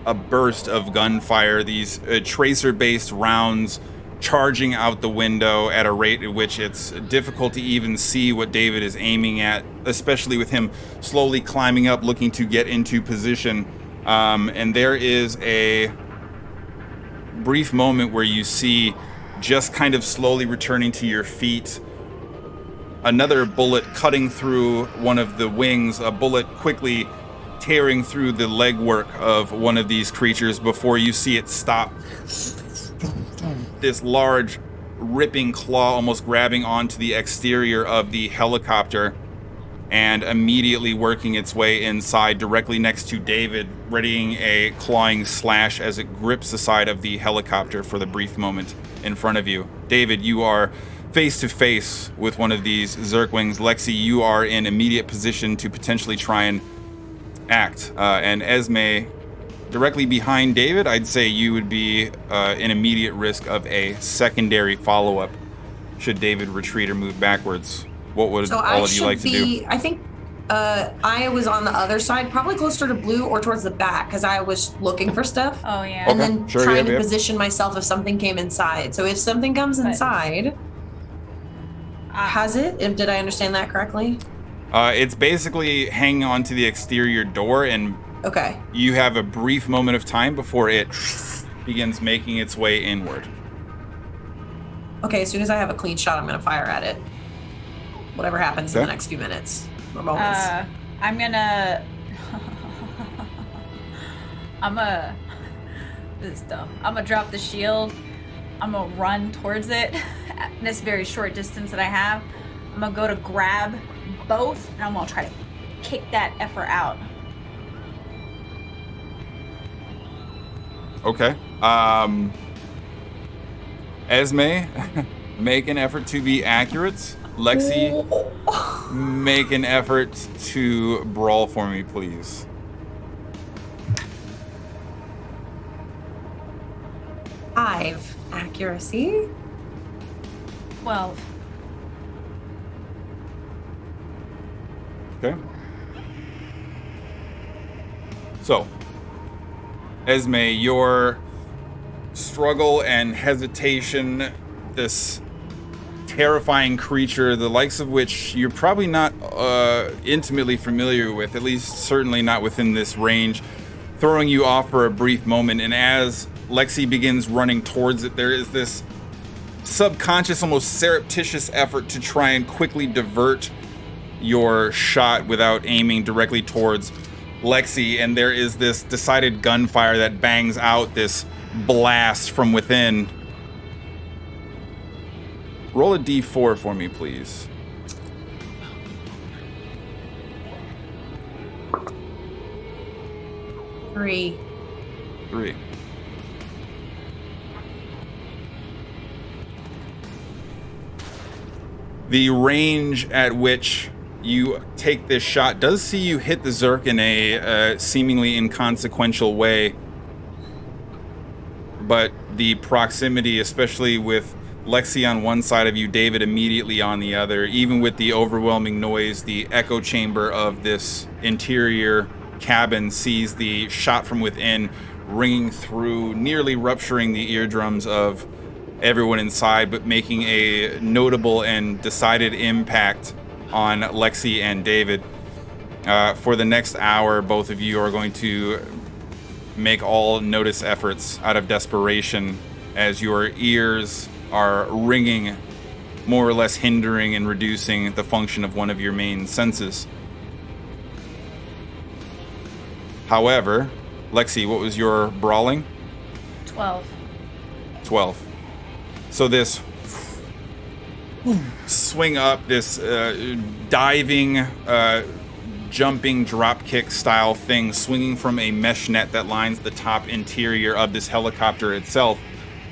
a burst of gunfire, these tracer-based rounds charging out the window at a rate at which it's difficult to even see what David is aiming at, especially with him slowly climbing up, looking to get into position. And there is a brief moment where you see, just kind of slowly returning to your feet, another bullet cutting through one of the wings, a bullet quickly tearing through the legwork of one of these creatures before you see it stop. This large ripping claw almost grabbing onto the exterior of the helicopter and immediately working its way inside directly next to David, readying a clawing slash as it grips the side of the helicopter for the brief moment in front of you. David, you are face to face with one of these Zerkwings. Lexi, you are in immediate position to potentially try and act, and Esme directly behind David. I'd say you would be in immediate risk of a secondary follow-up should David retreat or move backwards. What would all of you like to do? I think I was on the other side, probably closer to blue or towards the back, because I was looking for stuff. Oh yeah. And then trying to position myself if something came inside. So if something comes inside, has it? Did I understand that correctly? It's basically hanging on to the exterior door, and you have a brief moment of time before it begins making its way inward. Okay, as soon as I have a clean shot, I'm going to fire at it. Whatever happens in the next few minutes or moments. I'm gonna... This is dumb. I'm gonna drop the shield. I'm gonna run towards it at this very short distance that I have. I'm gonna go to grab both, and I'm gonna try to kick that effer out. Okay. Esme, make an effort to be accurate. Lexi, make an effort to brawl for me, please. Five accuracy. 12. Okay. So, Esme, your struggle and hesitation, this terrifying creature, the likes of which you're probably not intimately familiar with, at least certainly not within this range, throwing you off for a brief moment. And as Lexi begins running towards it, there is this subconscious, almost surreptitious effort to try and quickly divert your shot without aiming directly towards Lexi, and there is this decided gunfire that bangs out this blast from within. Roll a d4 for me, please. Three. The range at which you take this shot does see you hit the Zerk in a seemingly inconsequential way, but the proximity, especially with Lexi on one side of you, David immediately on the other, even with the overwhelming noise, the echo chamber of this interior cabin sees the shot from within ringing through, nearly rupturing the eardrums of everyone inside, but making a notable and decided impact on Lexi and David. For the next hour, both of you are going to make all notice efforts out of desperation as your ears are ringing, more or less hindering and reducing the function of one of your main senses. However, Lexi, what was your brawling? 12. 12. So this swing up, this diving, jumping dropkick style thing, swinging from a mesh net that lines the top interior of this helicopter itself,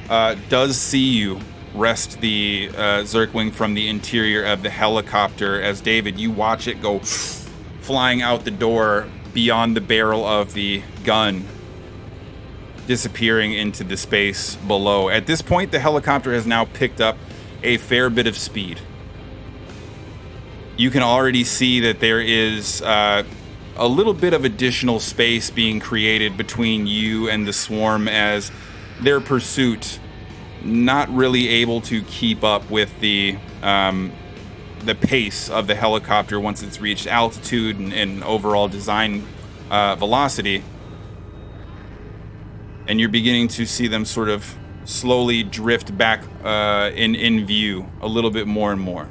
does see you wrest the Zerkwing from the interior of the helicopter. As David, you watch it go flying out the door beyond the barrel of the gun, disappearing into the space below. At this point, the helicopter has now picked up a fair bit of speed. You can already see that there is a little bit of additional space being created between you and the swarm, as their pursuit not really able to keep up with the pace of the helicopter once it's reached altitude and overall design velocity. And you're beginning to see them sort of slowly drift back in view a little bit more and more.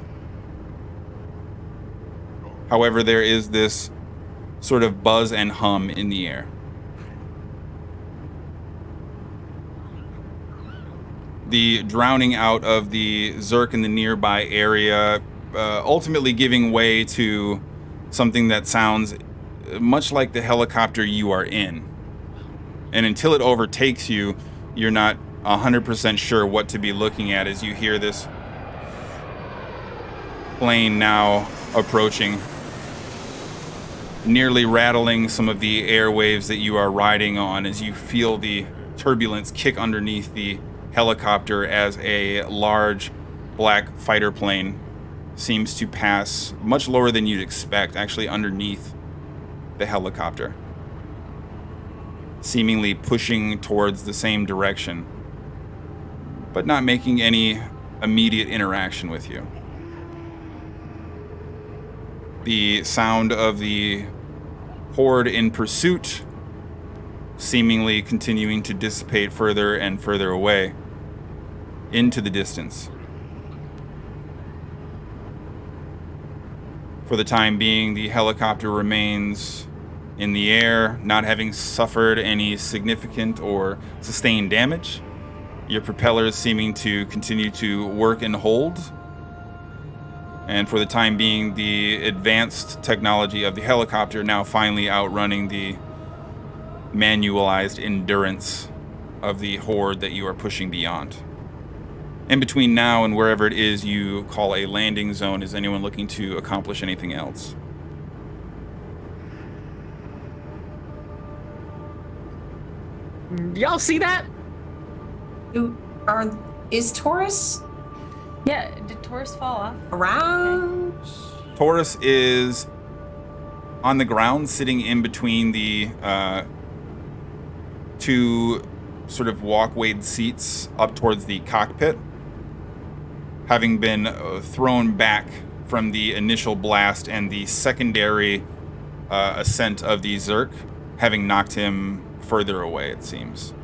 However, there is this sort of buzz and hum in the air. The drowning out of the Zerk in the nearby area, ultimately giving way to something that sounds much like the helicopter you are in. And until it overtakes you, you're not 100% sure what to be looking at as you hear this plane now approaching, nearly rattling some of the airwaves that you are riding on, as you feel the turbulence kick underneath the helicopter as a large black fighter plane seems to pass much lower than you'd expect, actually underneath the helicopter, seemingly pushing towards the same direction, but not making any immediate interaction with you. The sound of the horde in pursuit seemingly continuing to dissipate further and further away into the distance. For the time being, the helicopter remains in the air, not having suffered any significant or sustained damage. Your propellers seeming to continue to work and hold. And for the time being, the advanced technology of the helicopter now finally outrunning the manualized endurance of the horde that you are pushing beyond. In between now and wherever it is you call a landing zone, is anyone looking to accomplish anything else? Y'all see that? Is Taurus? Yeah, did Taurus fall off? Around? Okay. Taurus is on the ground, sitting in between the two sort of walkwayed seats up towards the cockpit, having been thrown back from the initial blast and the secondary ascent of the Zerk, having knocked him further away, it seems.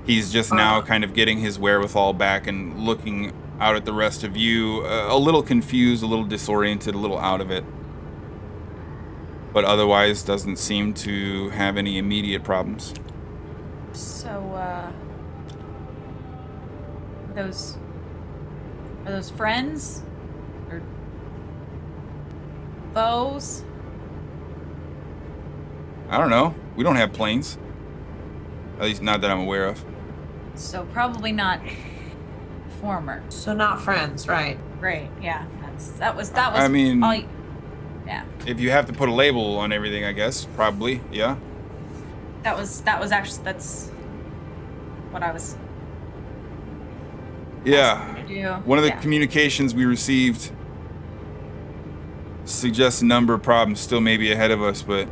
He's just now kind of getting his wherewithal back and looking out at the rest of you, a little confused, a little disoriented, a little out of it. but otherwise doesn't seem to have any immediate problems. So, are those friends? Or foes? I don't know. We don't have planes. At least not that I'm aware of. So probably not former. So not friends, right? Great, yeah. That was I mean, all yeah. If you have to put a label on everything, I guess, probably, yeah. That's what I was Yeah. gonna do. One of the communications we received suggests a number of problems still may be ahead of us, but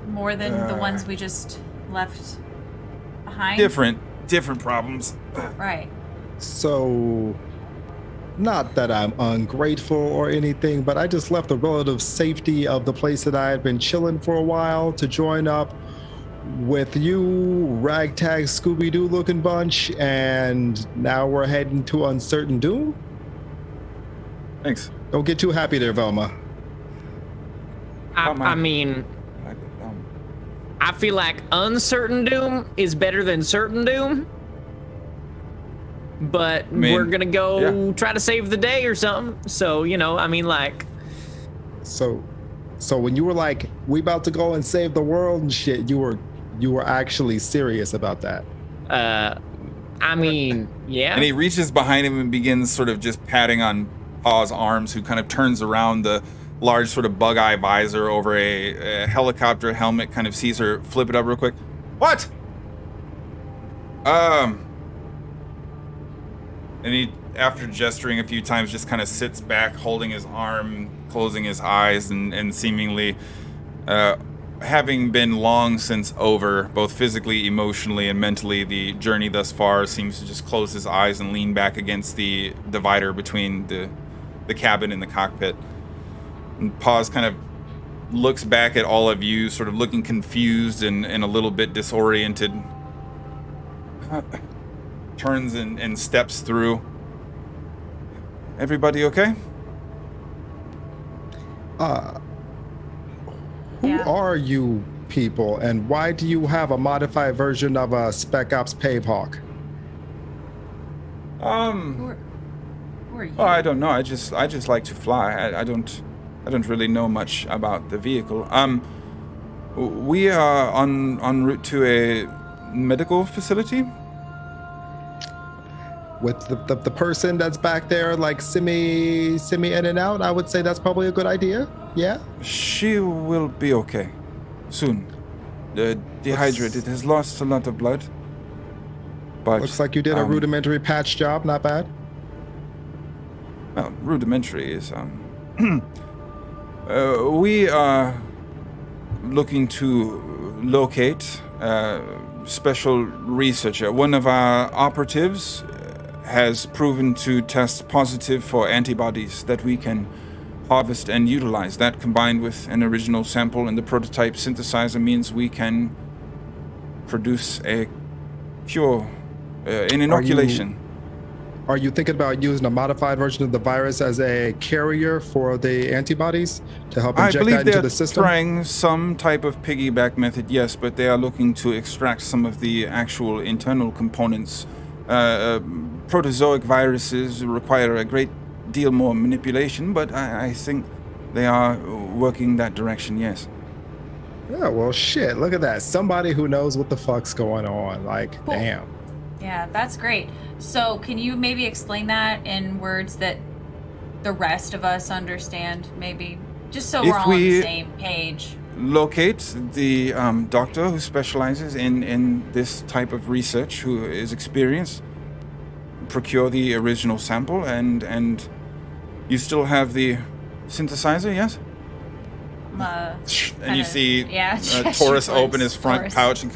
more than the ones we just left behind. Different problems. Right. So, not that I'm ungrateful or anything, but I just left the relative safety of the place that I had been chilling for a while to join up with you, ragtag Scooby-Doo looking bunch, and now we're heading to uncertain doom. Thanks. Don't get too happy there, Velma. I mean, I feel like uncertain doom is better than certain doom. But we're gonna go try to save the day or something. So, you know, I mean, like. So when you were like, we about to go and save the world and shit, you were actually serious about that. I mean, yeah. And he reaches behind him and begins sort of just patting on Paw's arms, who kind of turns around the large sort of bug eye visor over a helicopter helmet, kind of sees her flip it up real quick. What? And he, after gesturing a few times, just kind of sits back, holding his arm, closing his eyes, and seemingly, having been long since over, both physically, emotionally, and mentally, the journey thus far seems to just close his eyes and lean back against the divider between the cabin and the cockpit. And Paz kind of looks back at all of you, sort of looking confused and a little bit disoriented. Turns and steps through. Everybody okay? Who are you people, and why do you have a modified version of a Spec Ops Pavehawk? Who are you? Oh, I don't know. I just like to fly. I don't really know much about the vehicle. We are en route to a medical facility. With the person that's back there, like semi in and out, I would say that's probably a good idea. Yeah. She will be okay soon. Dehydrated, has lost a lot of blood. But looks like you did a rudimentary patch job. Not bad. Well, rudimentary is we are looking to locate special researcher. One of our operatives has proven to test positive for antibodies that we can harvest and utilize. That, combined with an original sample and the prototype synthesizer, means we can produce a cure, an inoculation. Are you thinking about using a modified version of the virus as a carrier for the antibodies to help inject that into the system? I believe they're trying some type of piggyback method, yes, but they are looking to extract some of the actual internal components. Protozoic viruses require a great deal more manipulation, but I think they are working that direction, yes. Yeah, well, shit, look at that. Somebody who knows what the fuck's going on. Like, cool. Damn. Yeah, that's great. So can you maybe explain that in words that the rest of us understand, maybe? Just so we're all on the same page. Locate the doctor who specializes in this type of research, who is experienced, procure the original sample, and you still have the synthesizer, yes? And you see Taurus open his front pouch and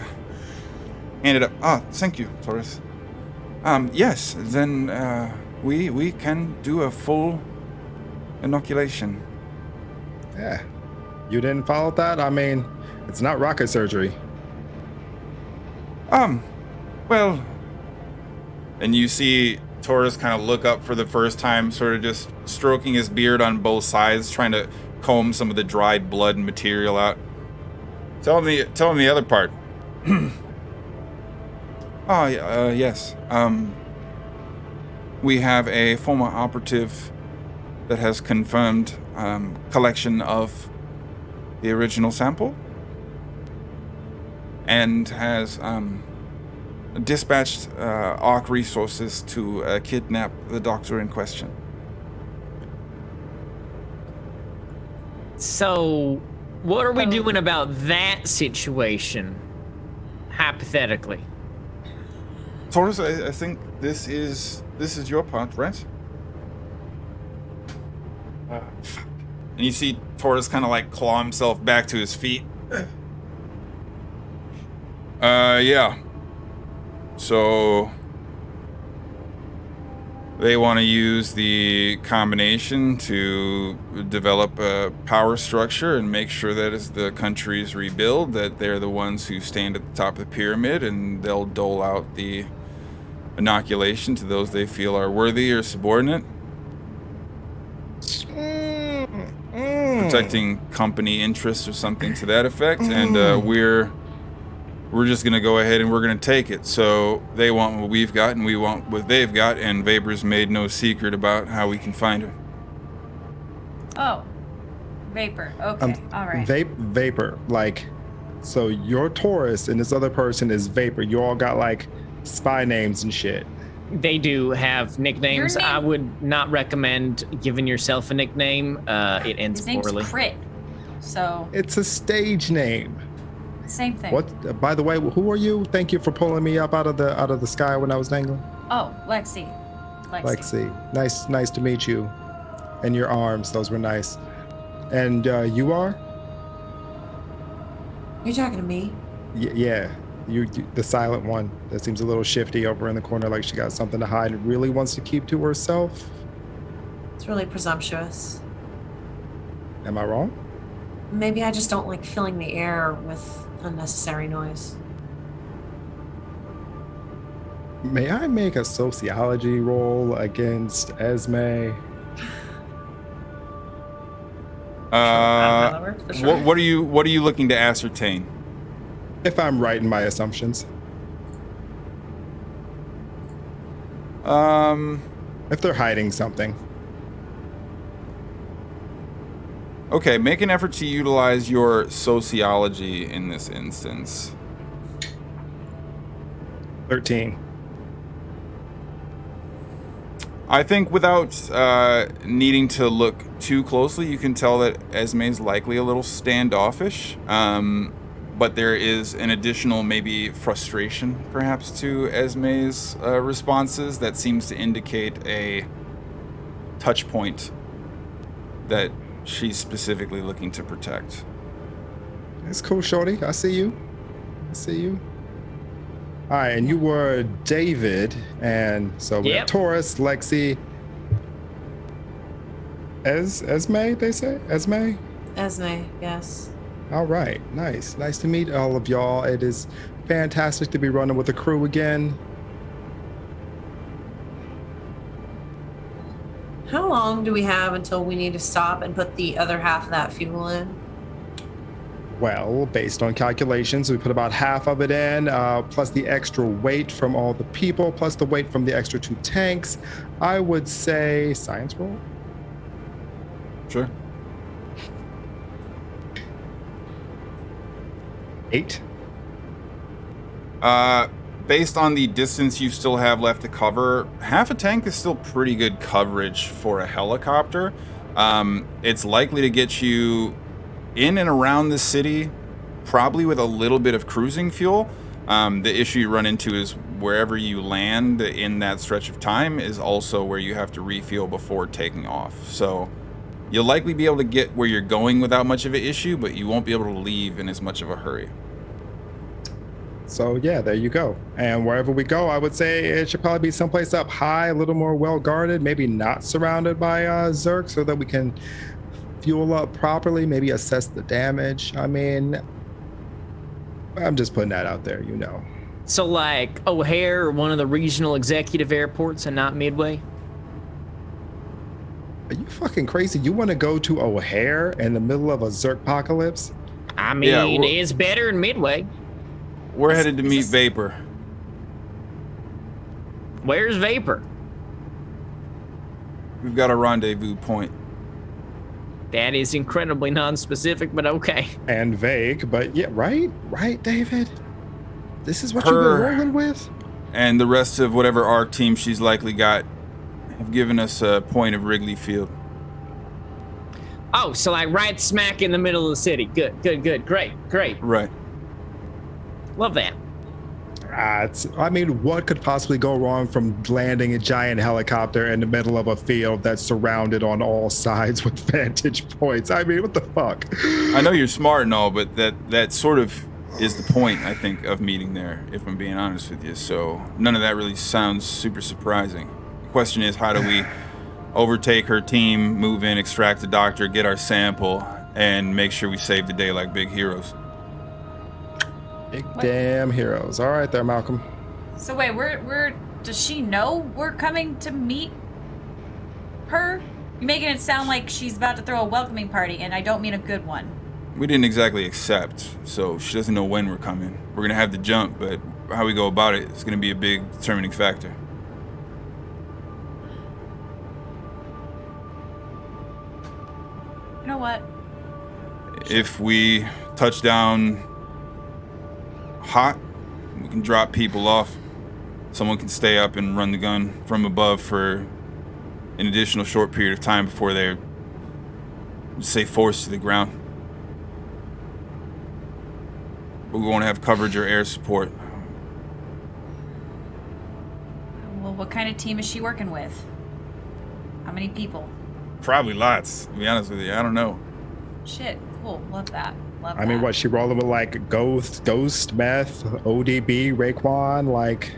hand it up. Ah, thank you, Taurus. Yes, then we can do a full inoculation. Yeah. You didn't follow that? I mean, it's not rocket surgery. Well, and you see Taurus kind of look up for the first time, sort of just stroking his beard on both sides, trying to comb some of the dried blood and material out. Tell him the other part. Oh, yes. We have a former operative that has confirmed collection of the original sample and has dispatched ARC resources to kidnap the doctor in question. So, what are we doing about that situation, hypothetically? Taurus, I think this is your part, right? And you see Taurus kind of like claw himself back to his feet. Yeah. So they want to use the combination to develop a power structure and make sure that as the countries rebuild, that they're the ones who stand at the top of the pyramid, and they'll dole out the inoculation to those they feel are worthy or subordinate. Protecting company interests or something to that effect, and we're just gonna go ahead and we're gonna take it. So they want what we've got and we want what they've got, and Vapor's made no secret about how we can find her. Oh, Vapor. Okay, all right. Vapor, like, so your Taurus and this other person is Vapor. You all got like spy names and shit. They do have nicknames. I would not recommend giving yourself a nickname. It ends His name's poorly. Crit, so It's a stage name. same thing. What? By the way, who are you? Thank you for pulling me up out of the sky when I was dangling. Oh, Lexi. Nice to meet you. And your arms, those were nice. And you are? You're talking to me? Yeah. You, the silent one that seems a little shifty over in the corner, like she got something to hide and really wants to keep to herself. It's really presumptuous. Am I wrong? Maybe I just don't like filling the air with unnecessary noise. May I make a sociology roll against Esme? What are you looking to ascertain? If I'm right in my assumptions. If they're hiding something. Okay, make an effort to utilize your sociology in this instance. 13. I think without needing to look too closely, you can tell that Esme's likely a little standoffish. But there is an additional maybe frustration, perhaps, to Esme's responses that seems to indicate a touch point that she's specifically looking to protect. It's cool, shorty. I see you. All right, and you were David, and so we have Taurus, Lexi, Esme, they say? Esme, yes. All right, nice to meet all of y'all. It is fantastic to be running with the crew again. How long do we have until we need to stop and put the other half of that fuel in? Well, based on calculations, we put about half of it in, plus the extra weight from all the people, plus the weight from the extra 2 tanks. I would say science roll. Sure. 8. Based on the distance you still have left to cover, half a tank is still pretty good coverage for a helicopter. It's likely to get you in and around the city, probably with a little bit of cruising fuel. The issue you run into is wherever you land in that stretch of time is also where you have to refuel before taking off. So you'll likely be able to get where you're going without much of an issue, but you won't be able to leave in as much of a hurry. So yeah, there you go. And wherever we go, I would say it should probably be someplace up high, a little more well guarded, maybe not surrounded by Zerg, so that we can fuel up properly, maybe assess the damage. I mean, I'm just putting that out there, you know. So like O'Hare or one of the regional executive airports and not Midway? Are you fucking crazy? You want to go to O'Hare in the middle of a Zerkpocalypse? I mean, it's better than Midway. We're headed to meet Vapor. Where's Vapor? We've got a rendezvous point. That is incredibly non-specific, but okay. And vague, but yeah, right, David. This is what you've been rolling with. And the rest of whatever ARC team she's likely got have given us a point of Wrigley Field. Oh, so like right smack in the middle of the city. Good. Great. Right. Love that. I mean, what could possibly go wrong from landing a giant helicopter in the middle of a field that's surrounded on all sides with vantage points? I mean, what the fuck? I know you're smart and all, but that sort of is the point, I think, of meeting there, if I'm being honest with you. So none of that really sounds super surprising. The question is, how do we overtake her team, move in, extract the doctor, get our sample, and make sure we save the day like big heroes? Big damn heroes. All right there, Malcolm. So wait, does she know we're coming to meet her? You're making it sound like she's about to throw a welcoming party, and I don't mean a good one. We didn't exactly accept, so she doesn't know when we're coming. We're gonna have the jump, but how we go about it is gonna be a big determining factor. You know what? If we touch down hot, we can drop people off. Someone can stay up and run the gun from above for an additional short period of time before they're, say, forced to the ground. But we won't have coverage or air support. Well, what kind of team is she working with? How many people? Probably lots, to be honest with you. I don't know. Shit, cool. Love that. I mean, what, she rolling with like Ghost, Meth, ODB, Raekwon, like...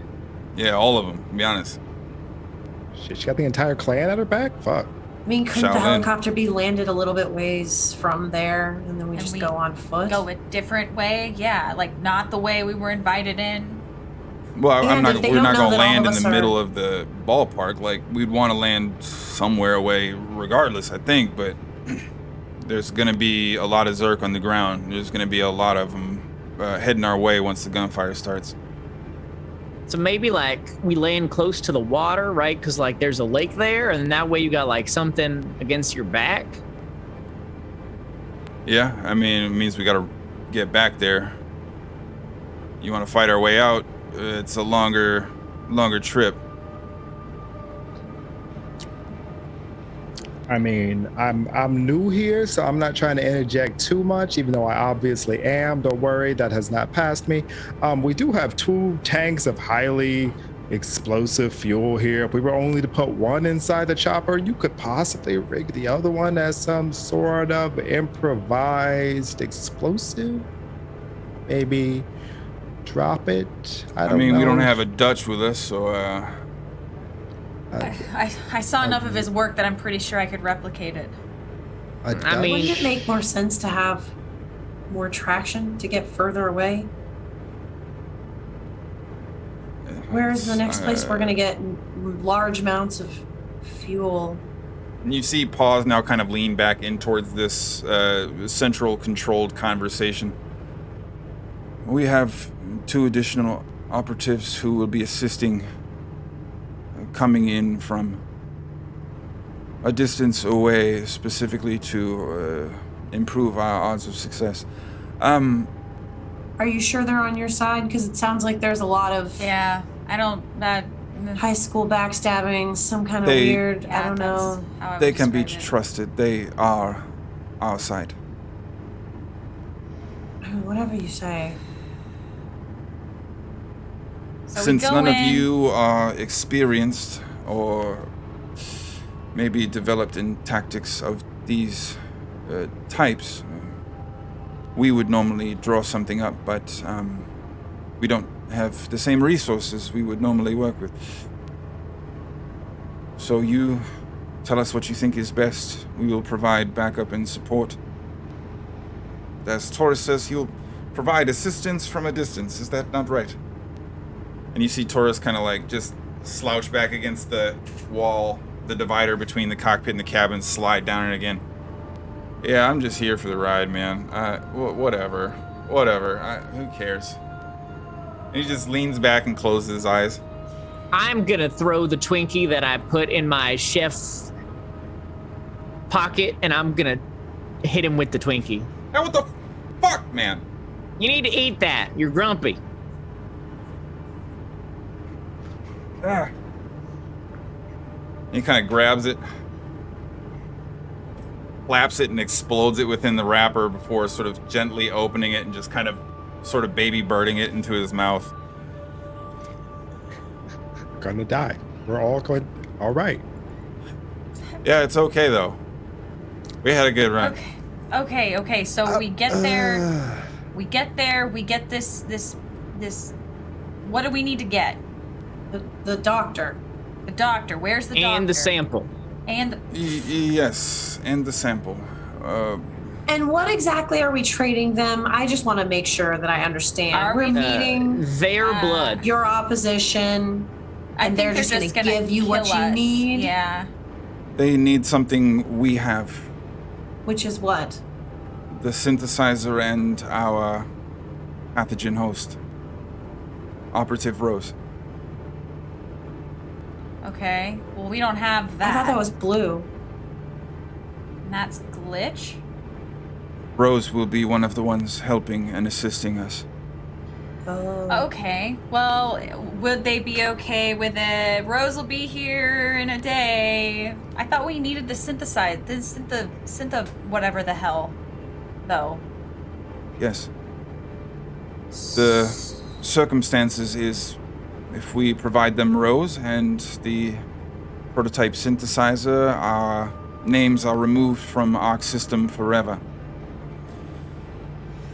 Yeah, all of them, to be honest. Shit, she got the entire clan at her back? Fuck. I mean, couldn't the helicopter be landed a little bit ways from there, and then we just go on foot? Go a different way? Yeah, like not the way we were invited in. Well, we're not going to land in the middle of the ballpark. Like, we'd want to land somewhere away regardless, I think, but there's going to be a lot of Zerk on the ground. There's going to be a lot of them heading our way once the gunfire starts. So maybe like we land close to the water, right? Because like there's a lake there, and that way you got like something against your back. Yeah, I mean, it means we got to get back there. You want to fight our way out? It's a longer trip. I mean, I'm new here, so I'm not trying to interject too much, even though I obviously am. Don't worry, that has not passed me. We do have 2 tanks of highly explosive fuel here. If we were only to put one inside the chopper, you could possibly rig the other one as some sort of improvised explosive. Maybe drop it. I mean, we don't have a Dutch with us, so I saw enough of his work that I'm pretty sure I could replicate it. I mean, wouldn't it make more sense to have more traction to get further away? Where is the next place we're gonna get large amounts of fuel? And you see Paws now kind of lean back in towards this central controlled conversation. We have 2 additional operatives who will be assisting, coming in from a distance away, specifically to improve our odds of success. Are you sure they're on your side? Because it sounds like there's a lot of high school backstabbing, some kind of weird, I don't know. They can be trusted. They are our side. Whatever you say. So since none of you are experienced or maybe developed in tactics of these types, we would normally draw something up, but we don't have the same resources we would normally work with. So you tell us what you think is best. We will provide backup and support. As Taurus says, he'll provide assistance from a distance. Is that not right? And you see Taurus kind of like just slouch back against the wall, the divider between the cockpit and the cabin, slide down it again. Yeah, I'm just here for the ride, man. Whatever. Who cares? And he just leans back and closes his eyes. I'm gonna throw the Twinkie that I put in my chef's pocket, and I'm gonna hit him with the Twinkie. Hey, what the fuck, man? You need to eat that. You're grumpy. He kind of grabs it, claps it, and explodes it within the wrapper before sort of gently opening it and just kind of sort of baby birding it into his mouth. Gonna die. We're all going. All right. Yeah, it's okay though. We had a good run. Okay. So we get there. We get this. What do we need to get? The doctor. The doctor. Where's the doctor? And the sample. And yes, and the sample. And what exactly are we trading them? I just want to make sure that I understand. We're meeting their blood. Your opposition, and they're just going to give you what you need. Yeah. They need something we have. Which is what? The synthesizer and our pathogen host, Operative Rose. Okay. Well, we don't have that. I thought that was blue. And that's Glitch? Rose will be one of the ones helping and assisting us. Oh. Okay. Well, would they be okay with it? Rose will be here in a day. I thought we needed the synth whatever the hell, though. Yes. The circumstances is if we provide them Rose and the prototype synthesizer, our names are removed from Arc System forever.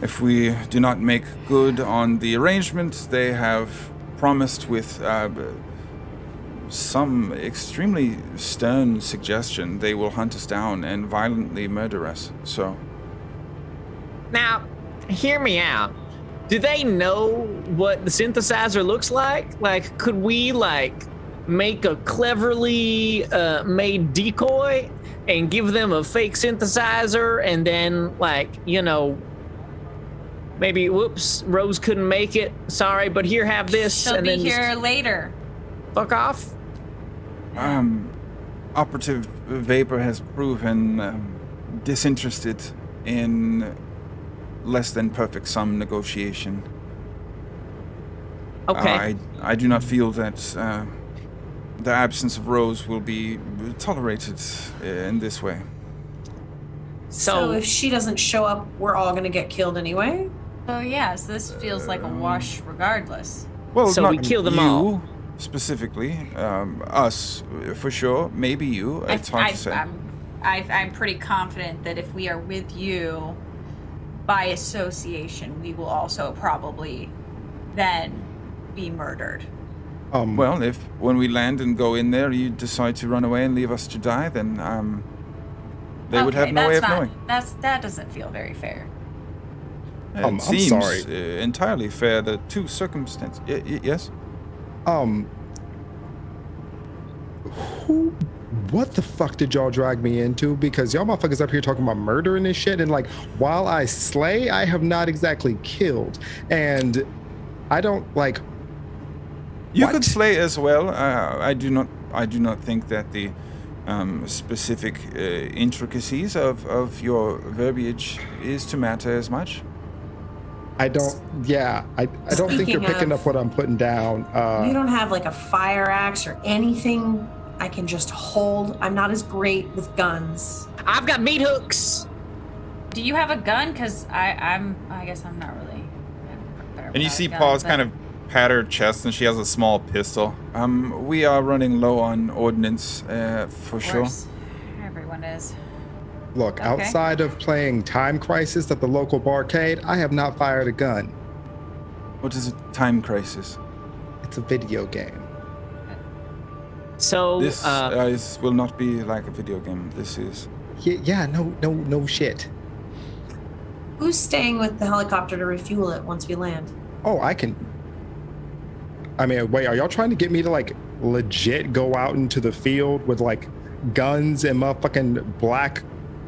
If we do not make good on the arrangement, they have promised with some extremely stern suggestion they will hunt us down and violently murder us. So. Now, hear me out. Do they know what the synthesizer looks like? Like, could we, make a cleverly made decoy and give them a fake synthesizer and then, maybe, whoops, Rose couldn't make it. Sorry, but here, have this. She'll and be then here later. Fuck off. Operative Vapor has proven disinterested in less than perfect sum negotiation. Okay. I do not feel that the absence of Rose will be tolerated in this way. So if she doesn't show up, we're all going to get killed anyway? Oh, yeah, so this feels like a wash regardless. Well, so we kill them all. Specifically, us for sure. Maybe you. It's hard to say. I'm pretty confident that if we are with you by association, we will also probably then be murdered. Well, if when we land and go in there, you decide to run away and leave us to die, then they would have no way of knowing. That doesn't feel very fair. It seems I'm sorry. Entirely fair. The two circumstances. Yes. What the fuck did y'all drag me into? Because y'all motherfuckers up here talking about murder and this shit, and while I slay, I have not exactly killed, and I don't like. You could slay as well. I do not think that the specific intricacies of your verbiage is to matter as much. I don't. Yeah, I don't think you're picking up what I'm putting down. You don't have a fire axe or anything I can just hold. I'm not as great with guns. I've got meat hooks. Do you have a gun? Because I guess I'm not really. And you see Paul's kind of pat her chest, and she has a small pistol. We are running low on ordnance, for sure. Everyone is. Look, outside of playing Time Crisis at the local barcade, I have not fired a gun. What is a Time Crisis? It's a video game. So this will not be like a video game. This is. Yeah, no shit. Who's staying with the helicopter to refuel it once we land? Oh, I can I mean, wait, are y'all trying to get me to like legit go out into the field with like guns and motherfucking black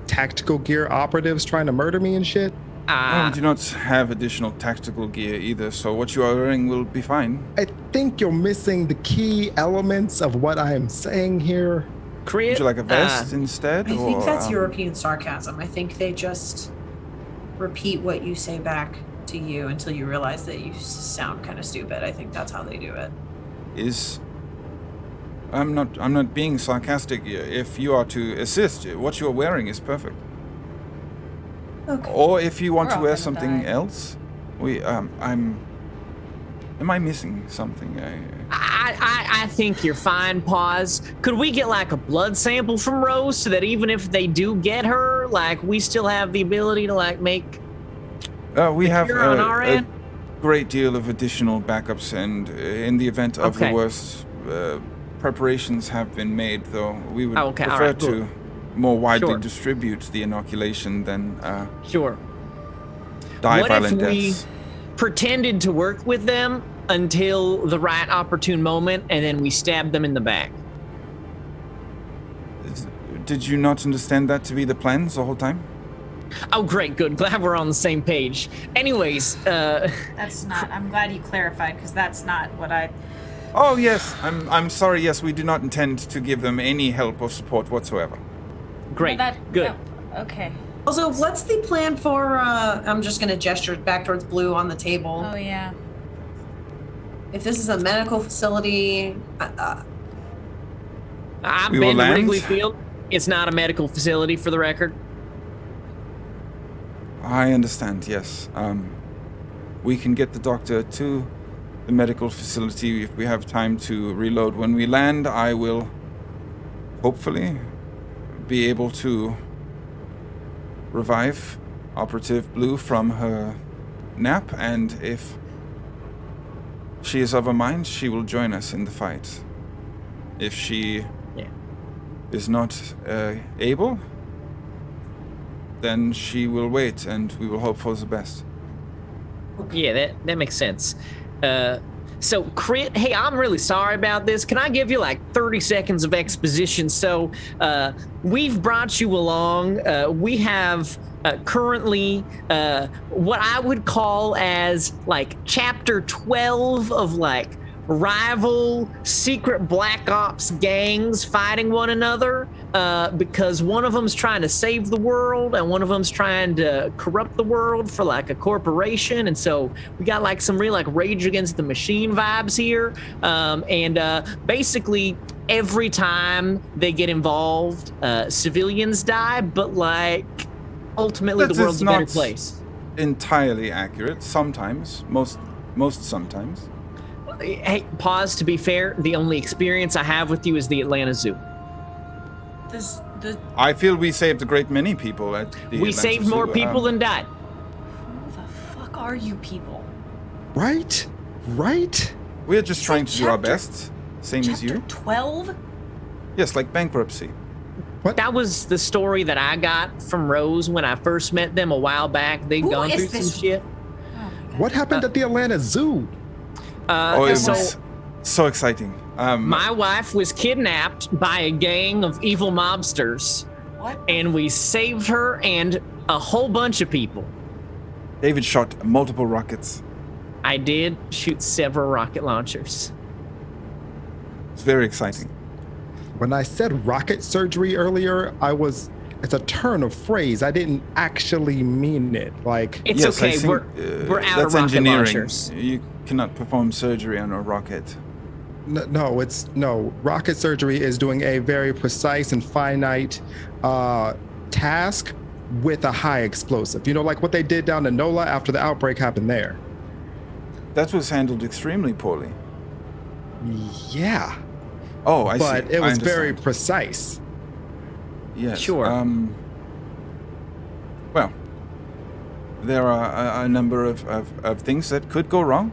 tactical gear operatives trying to murder me and shit? No, we do not have additional tactical gear either, so what you are wearing will be fine. I think you're missing the key elements of what I am saying here. Would you like a vest instead? I think that's European sarcasm. I think they just repeat what you say back to you until you realize that you sound kind of stupid. I think that's how they do it. I'm not being sarcastic. If you are to assist, what you are wearing is perfect. Okay. Or if you want We're to all wear gonna something die. else, am I missing something? I think you're fine, Pause. Could we get like a blood sample from Rose so that even if they do get her, like we still have the ability to like make We have cure on our a end? great deal of additional backups, and in the event of Okay. the worst, preparations have been made. Though we would Okay, prefer alright, to cool. more widely Sure. distribute the inoculation than Sure. die What if violent we deaths. pretended to work with them until the right opportune moment and then we stabbed them in the back? Did you not understand that to be the plans the whole time? Oh, great, good. Glad we're on the same page. Anyways, That's not. I'm glad you clarified because that's not what I. Oh yes, I'm sorry. Yes, we do not intend to give them any help or support whatsoever. great, No, good. no, okay. Also, what's the plan for, I'm just going to gesture back towards Blue on the table. Oh yeah. If this is a medical facility, I've We will been to land. Wrigley Field. It's not a medical facility, for the record. I understand. Yes. We can get the doctor to the medical facility if we have time to reload. When we land, I will hopefully be able to revive Operative Blue from her nap, and if she is of a mind, she will join us in the fight. If she is not able, then she will wait, and we will hope for the best. Yeah, that makes sense. So, Crit, hey, I'm really sorry about this. Can I give you like 30 seconds of exposition? So, we've brought you along. We have currently what I would call as like chapter 12 of like rival secret black ops gangs fighting one another because one of them's trying to save the world and one of them's trying to corrupt the world for like a corporation. And so we got like some real like Rage Against the Machine vibes here. Basically every time they get involved, civilians die, but like ultimately That the world's is a better not place. Entirely accurate. Sometimes, most sometimes. Hey, pause. To be fair, the only experience I have with you is the Atlanta Zoo. I feel we saved a great many people at the We Atlanta saved Zoo. more people than died. Who the fuck are you people? Right? We're just trying to do our chapter- best, same as you. 12? Yes, like bankruptcy. That was the story that I got from Rose when I first met them a while back. They'd Who gone is through this? some shit. Oh my god. What happened at the Atlanta Zoo? It So was so exciting. my wife was kidnapped by a gang of evil mobsters, What? and we saved her and a whole bunch of people. David shot multiple rockets. I did shoot several rocket launchers. It's very exciting. When I said rocket surgery earlier, it's a turn of phrase. I didn't actually mean it. Like, It's Yes, I okay. think, We're out that's of rocket engineering. launchers. You cannot perform surgery on a rocket. no, rocket surgery is doing a very precise and finite task with a high explosive. You know, like what they did down in NOLA after the outbreak happened there. That was handled extremely poorly. Yeah, Oh, I see. but it I was very understand. precise. Yes. Sure. Well, there are a number of things that could go wrong.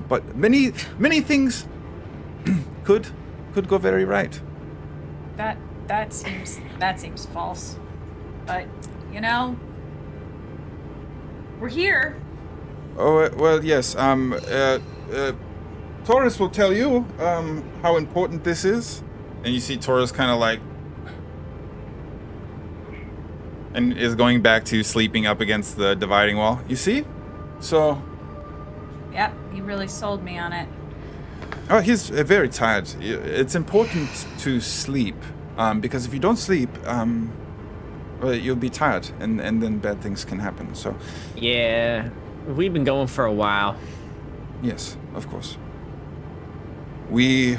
But many things could go very right. That seems false. But you know, we're here. Oh well, yes. Taurus will tell you how important this is. And you see Taurus kind of like... and is going back to sleeping up against the dividing wall. You see? So... Yep, he really sold me on it. Oh, he's very tired. It's important to sleep. Because if you don't sleep, well, you'll be tired. And then bad things can happen, so... Yeah, we've been going for a while. Yes, of course. We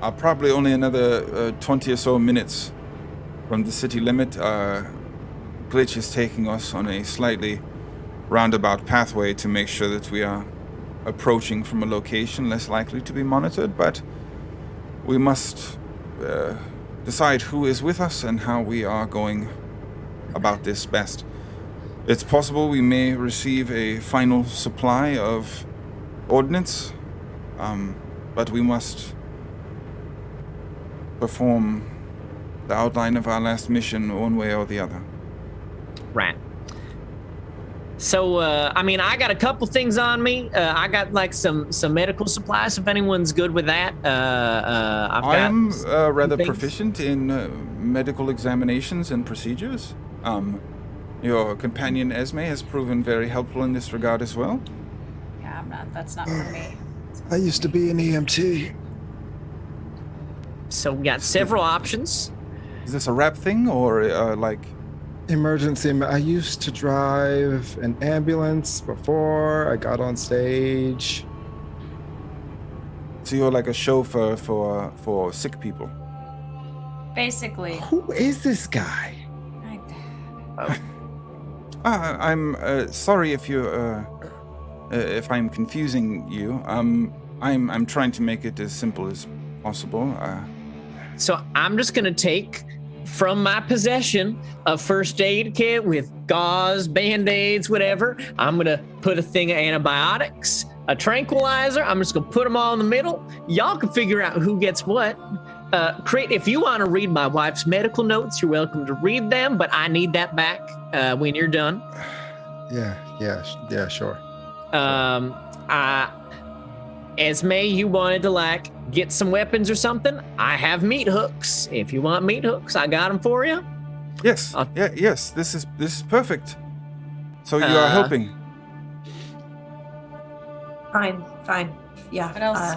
are probably only another 20 or so minutes from the city limit. Glitch is taking us on a slightly roundabout pathway to make sure that we are approaching from a location less likely to be monitored, but we must decide who is with us and how we are going about this best. It's possible we may receive a final supply of ordnance, but we must perform the outline of our last mission one way or the other. Right. So, I mean, I got a couple things on me. I got like some medical supplies if anyone's good with that. I am rather proficient in medical examinations and procedures. Your companion Esme has proven very helpful in this regard as well. Yeah, that's not for me. I used to be an EMT. So we got several options. Is this a rap thing or like... Emergency. I used to drive an ambulance before I got on stage. So you're like a chauffeur for sick people? Basically. Who is this guy? I'm sorry if you if I'm confusing you. I'm trying to make it as simple as possible. So I'm just gonna take from my possession a first aid kit with gauze, band-aids, whatever. I'm gonna put a thing of antibiotics, a tranquilizer. I'm just gonna put them all in the middle. Y'all can figure out who gets what. Crit, if you want to read my wife's medical notes, you're welcome to read them, but I need that back when you're done. Yeah, sure. Esme, you wanted to like get some weapons or something? I have meat hooks. If you want meat hooks, I got them for you. Yes. Yes. This is perfect. So you are helping. Fine. Yeah. What else?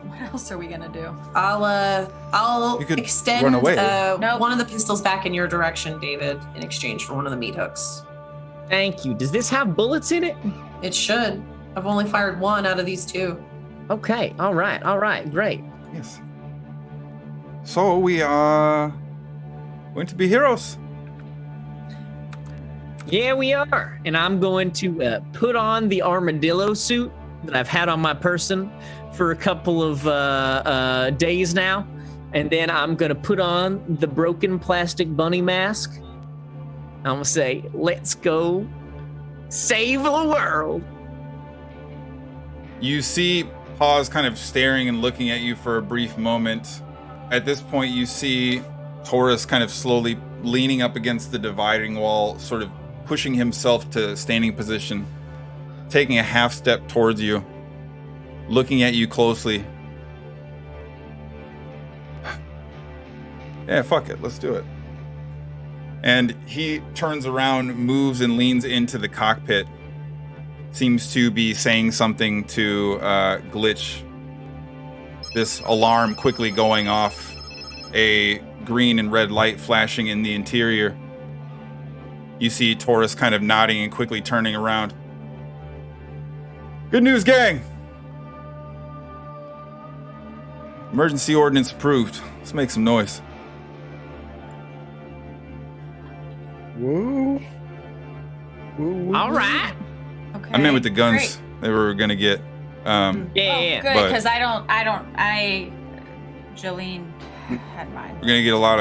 What else are we gonna do? I'll You could extend run away. Nope. one of the pistols back in your direction, David, in exchange for one of the meat hooks. Thank you. Does this have bullets in it? It should. I've only fired one out of these two. Okay. All right. Great. Yes. So we are going to be heroes. Yeah, we are. And I'm going to put on the armadillo suit that I've had on my person for a couple of days now. And then I'm going to put on the broken plastic bunny mask. I'm going to say, let's go save the world. You see Paws kind of staring and looking at you for a brief moment. At this point, you see Taurus kind of slowly leaning up against the dividing wall, sort of pushing himself to standing position, taking a half step towards you, looking at you closely. Yeah, fuck it, let's do it. And he turns around, moves, and leans into the cockpit. Seems to be saying something to Glitch. This alarm quickly going off. A green and red light flashing in the interior. You see Taurus kind of nodding and quickly turning around. Good news, gang! Emergency ordnance approved. Let's make some noise. Woo. All right. Okay. I meant with the guns Great. they were gonna get. Yeah. Good, But- because Jolene had mine. We're gonna get a lot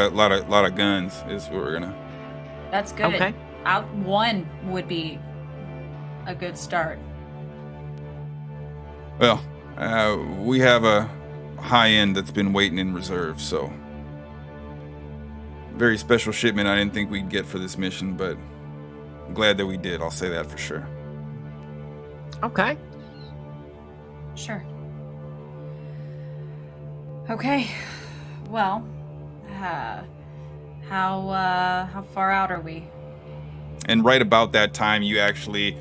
of guns. Is what we're gonna. That's good. Okay. One would be a good start. Well, we have a high end that's been waiting in reserve, so very special shipment. I didn't think we'd get for this mission, but I'm glad that we did. I'll say that for sure. Okay. Sure. Okay. Well, how far out are we? And right about that time, you actually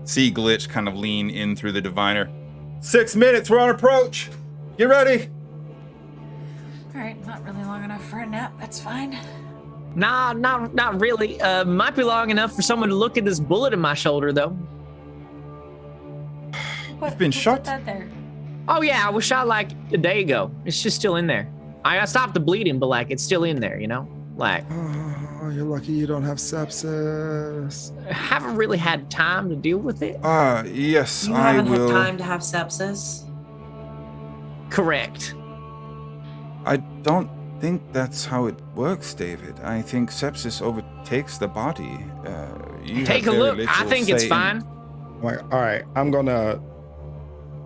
see Glitch kind of lean in through the diviner. 6 minutes, we're on approach. Get ready. All right, not really long enough for a nap. That's fine. Nah, not really. Might be long enough for someone to look at this bullet in my shoulder, though. You've been shot? Put that there? Oh yeah, I was shot like a day ago. It's just still in there. I stopped the bleeding, but like it's still in there, you know? Like. Oh, you're lucky you don't have sepsis. I haven't really had time to deal with it. Yes, You I haven't will. had time to have sepsis? Correct. I don't think that's how it works, David. I think sepsis overtakes the body. You Take a have very look. I little think it's say in- fine. Like, all right, I'm gonna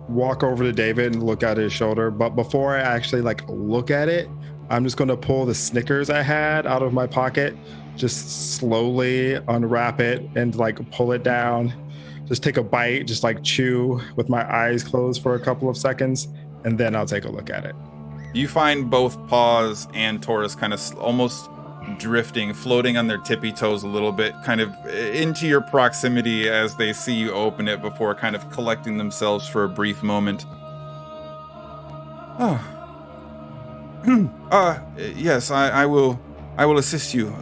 walk over to David and look at his shoulder. But before I actually like look at it, I'm just gonna pull the Snickers I had out of my pocket, just slowly unwrap it and like pull it down. Just take a bite, just like chew with my eyes closed for a couple of seconds, and then I'll take a look at it. You find both Paws and Taurus kind of almost drifting, floating on their tippy toes a little bit, kind of into your proximity as they see you open it before kind of collecting themselves for a brief moment. Oh. Yes, I will assist you.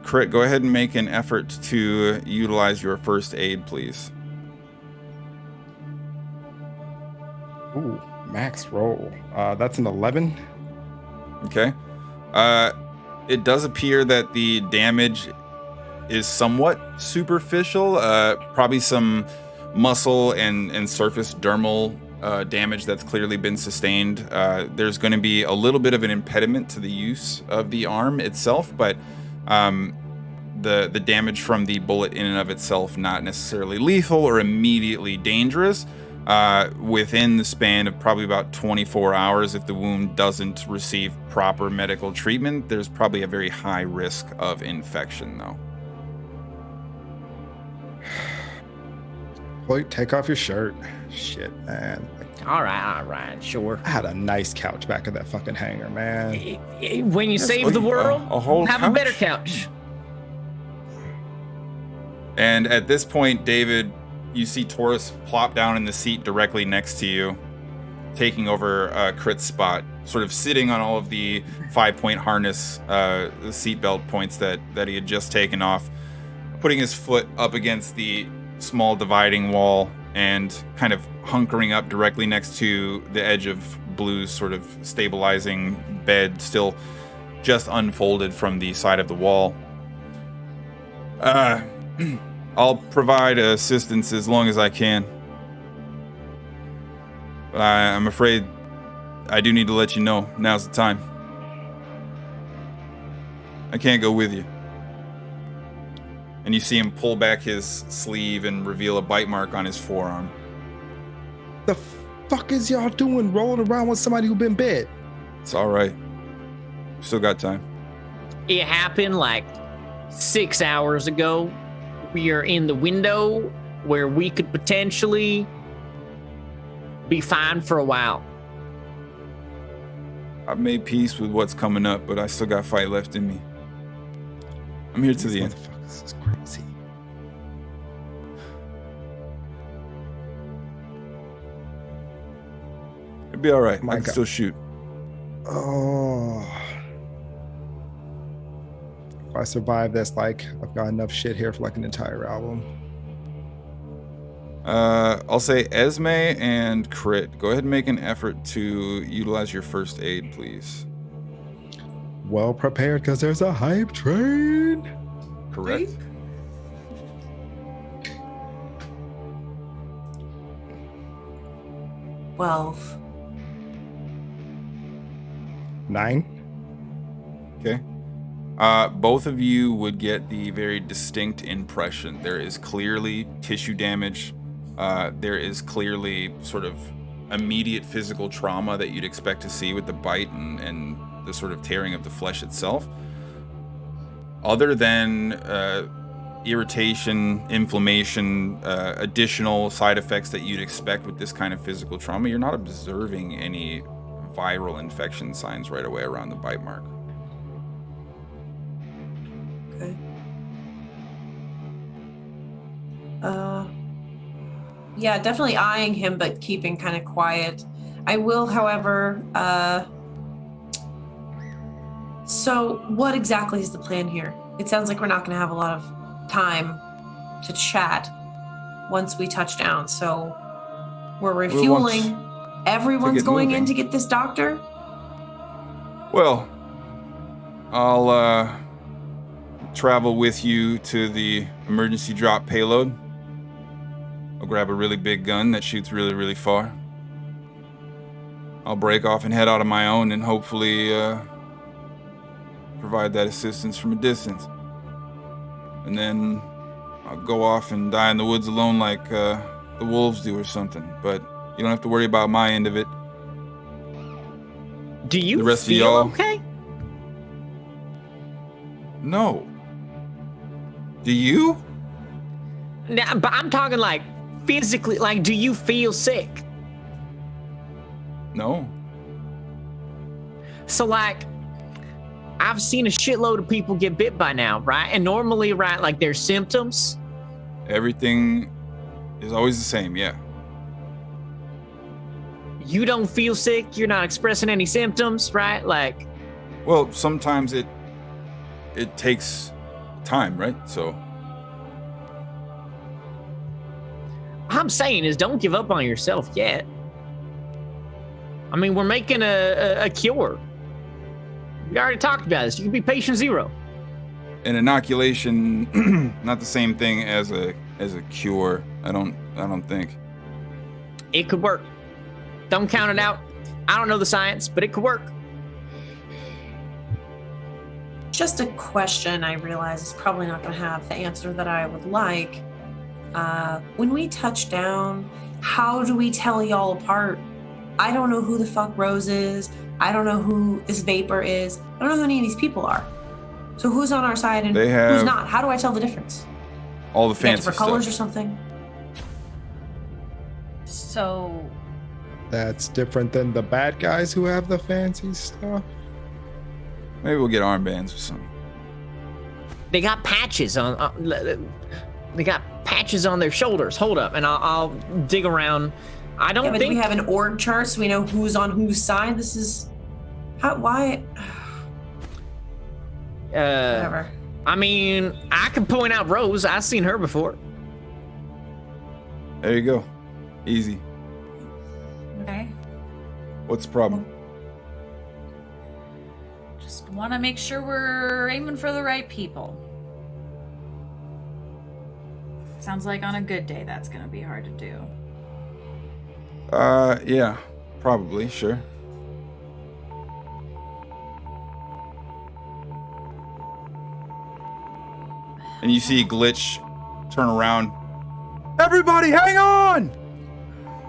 Crit, go ahead and make an effort to utilize your first aid, please. Ooh, max roll. That's an 11. Okay. It does appear that the damage is somewhat superficial. Probably some muscle and surface dermal damage that's clearly been sustained. There's going to be a little bit of an impediment to the use of the arm itself, but the damage from the bullet in and of itself not necessarily lethal or immediately dangerous. Within the span of probably about 24 hours, if the wound doesn't receive proper medical treatment, there's probably a very high risk of infection, though. Wait, take off your shirt. Shit, man. All right, sure. I had a nice couch back at that fucking hangar, man. When you save the world, a whole have couch? a better couch. And at this point, David, you see Taurus plop down in the seat directly next to you, taking over Crit's spot, sort of sitting on all of the 5-point harness seatbelt points that he had just taken off, putting his foot up against the small dividing wall and kind of hunkering up directly next to the edge of Blue's sort of stabilizing bed, still just unfolded from the side of the wall. I'll provide assistance as long as I can. But I'm afraid I do need to let you know now's the time. I can't go with you. And you see him pull back his sleeve and reveal a bite mark on his forearm. The fuck is y'all doing rolling around with somebody who been bit? It's all right. Still got time. It happened like 6 hours ago. We are in the window where we could potentially be fine for a while. I've made peace with what's coming up, but I still got fight left in me. I'm here to the end. This is crazy. It'll be all right. My I can God. still shoot. Oh. If I survive this, like, I've got enough shit here for like an entire album. I'll say Esme and Crit. Go ahead and make an effort to utilize your first aid, please. Well prepared because there's a hype train. Correct. 12. 9. Okay. Both of you would get the very distinct impression. There is clearly tissue damage. There is clearly sort of immediate physical trauma that you'd expect to see with the bite and the sort of tearing of the flesh itself. Other than irritation, inflammation, additional side effects that you'd expect with this kind of physical trauma. You're not observing any viral infection signs right away around the bite mark. Okay. Yeah, definitely eyeing him, but keeping kind of quiet. I will, however, so what exactly is the plan here? It sounds like we're not going to have a lot of time to chat once we touch down. So we're refueling. Everyone's going in to get this doctor? Well, I'll travel with you to the emergency drop payload. I'll grab a really big gun that shoots really, really far. I'll break off and head out on my own and hopefully provide that assistance from a distance. And then I'll go off and die in the woods alone like the wolves do or something. But you don't have to worry about my end of it. Do you the rest feel of y'all, okay? No. Do you? Nah, but I'm talking like physically, like, do you feel sick? No. So, like, I've seen a shitload of people get bit by now, right? And normally, right, like, there's symptoms. Everything is always the same, yeah. You don't feel sick, you're not expressing any symptoms, right? Like, well, sometimes it takes time, right? So I'm saying is don't give up on yourself yet. I mean, we're making a cure. We already talked about this. You can be patient zero. An inoculation, not the same thing as a cure. I don't think. It could work. Don't count it out. I don't know the science, but it could work. Just a question I realize is probably not going to have the answer that I would like. When we touch down, how do we tell y'all apart? I don't know who the fuck Rose is. I don't know who this Vapor is. I don't know who any of these people are. So who's on our side and who's not? How do I tell the difference? All the fancy different stuff. colors or something? So That's different than the bad guys who have the fancy stuff. Maybe we'll get armbands or something. They got patches on. They got patches on their shoulders. Hold up, and I'll dig around. I don't but think we have an org chart so we know who's on whose side. This is why. Whatever. I mean, I can point out Rose. I've seen her before. There you go. Easy. Okay. What's the problem? Just want to make sure we're aiming for the right people. Sounds like on a good day that's going to be hard to do. Yeah, probably, sure. And you see Glitch turn around. Everybody, hang on!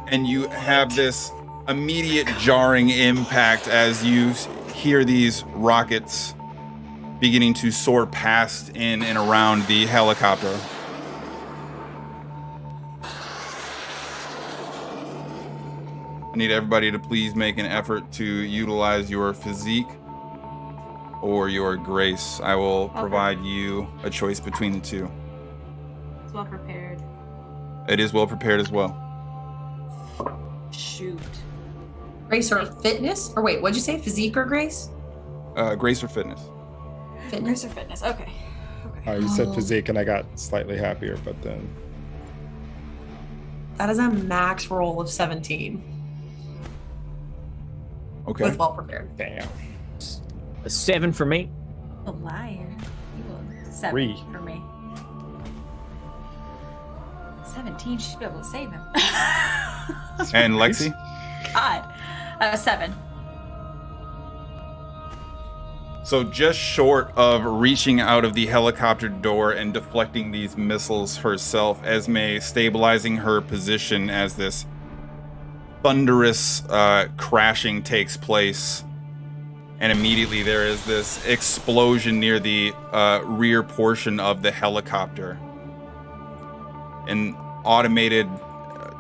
And you have this immediate jarring impact as you hear these rockets beginning to soar past in and around the helicopter. I need everybody to please make an effort to utilize your physique or your grace. I will provide you a choice between the two. It's well prepared. It is well prepared as well. Shoot. Grace or fitness? Or wait, what'd you say? Physique or grace? Grace or fitness? Fitness. Grace or fitness? Okay. You said physique, and I got slightly happier, but then That is a max roll of 17. Okay. With well prepared. damn. A 7 for me. A liar. You will 7 3. for me. 17. She should be able to save him. And Lexi? God. 7. So just short of reaching out of the helicopter door and deflecting these missiles herself, Esme stabilizing her position as this thunderous crashing takes place. and immediately there is this explosion near the rear portion of the helicopter. An automated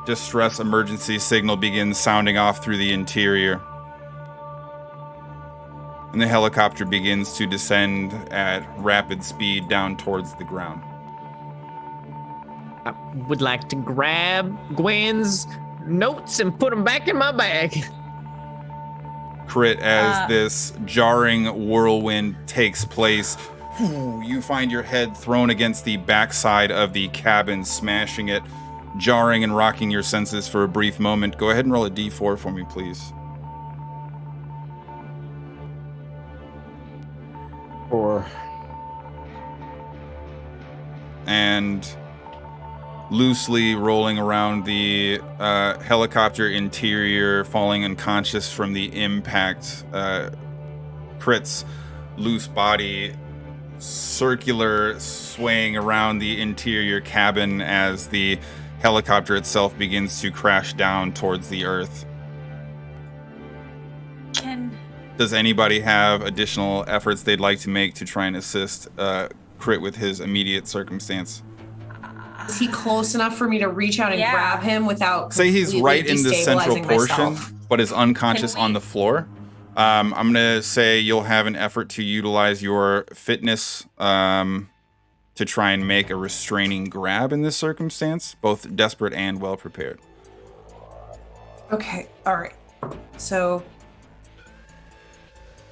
distress emergency signal begins sounding off through the interior. And the helicopter begins to descend at rapid speed down towards the ground. I would like to grab Gwen's notes and put them back in my bag. Crit, as this jarring whirlwind takes place, you find your head thrown against the backside of the cabin, smashing it, jarring and rocking your senses for a brief moment. Go ahead and roll a d4 for me, please. 4. And loosely rolling around the helicopter interior, falling unconscious from the impact, Crit's loose body circular swaying around the interior cabin as the helicopter itself begins to crash down towards the earth. Does anybody have additional efforts they'd like to make to try and assist Crit with his immediate circumstance? Is he close enough for me to reach out and grab him without say he's right in the central portion, myself? But is unconscious on the floor? I'm gonna say you'll have an effort to utilize your fitness to try and make a restraining grab in this circumstance, both desperate and well prepared. Okay, all right. So,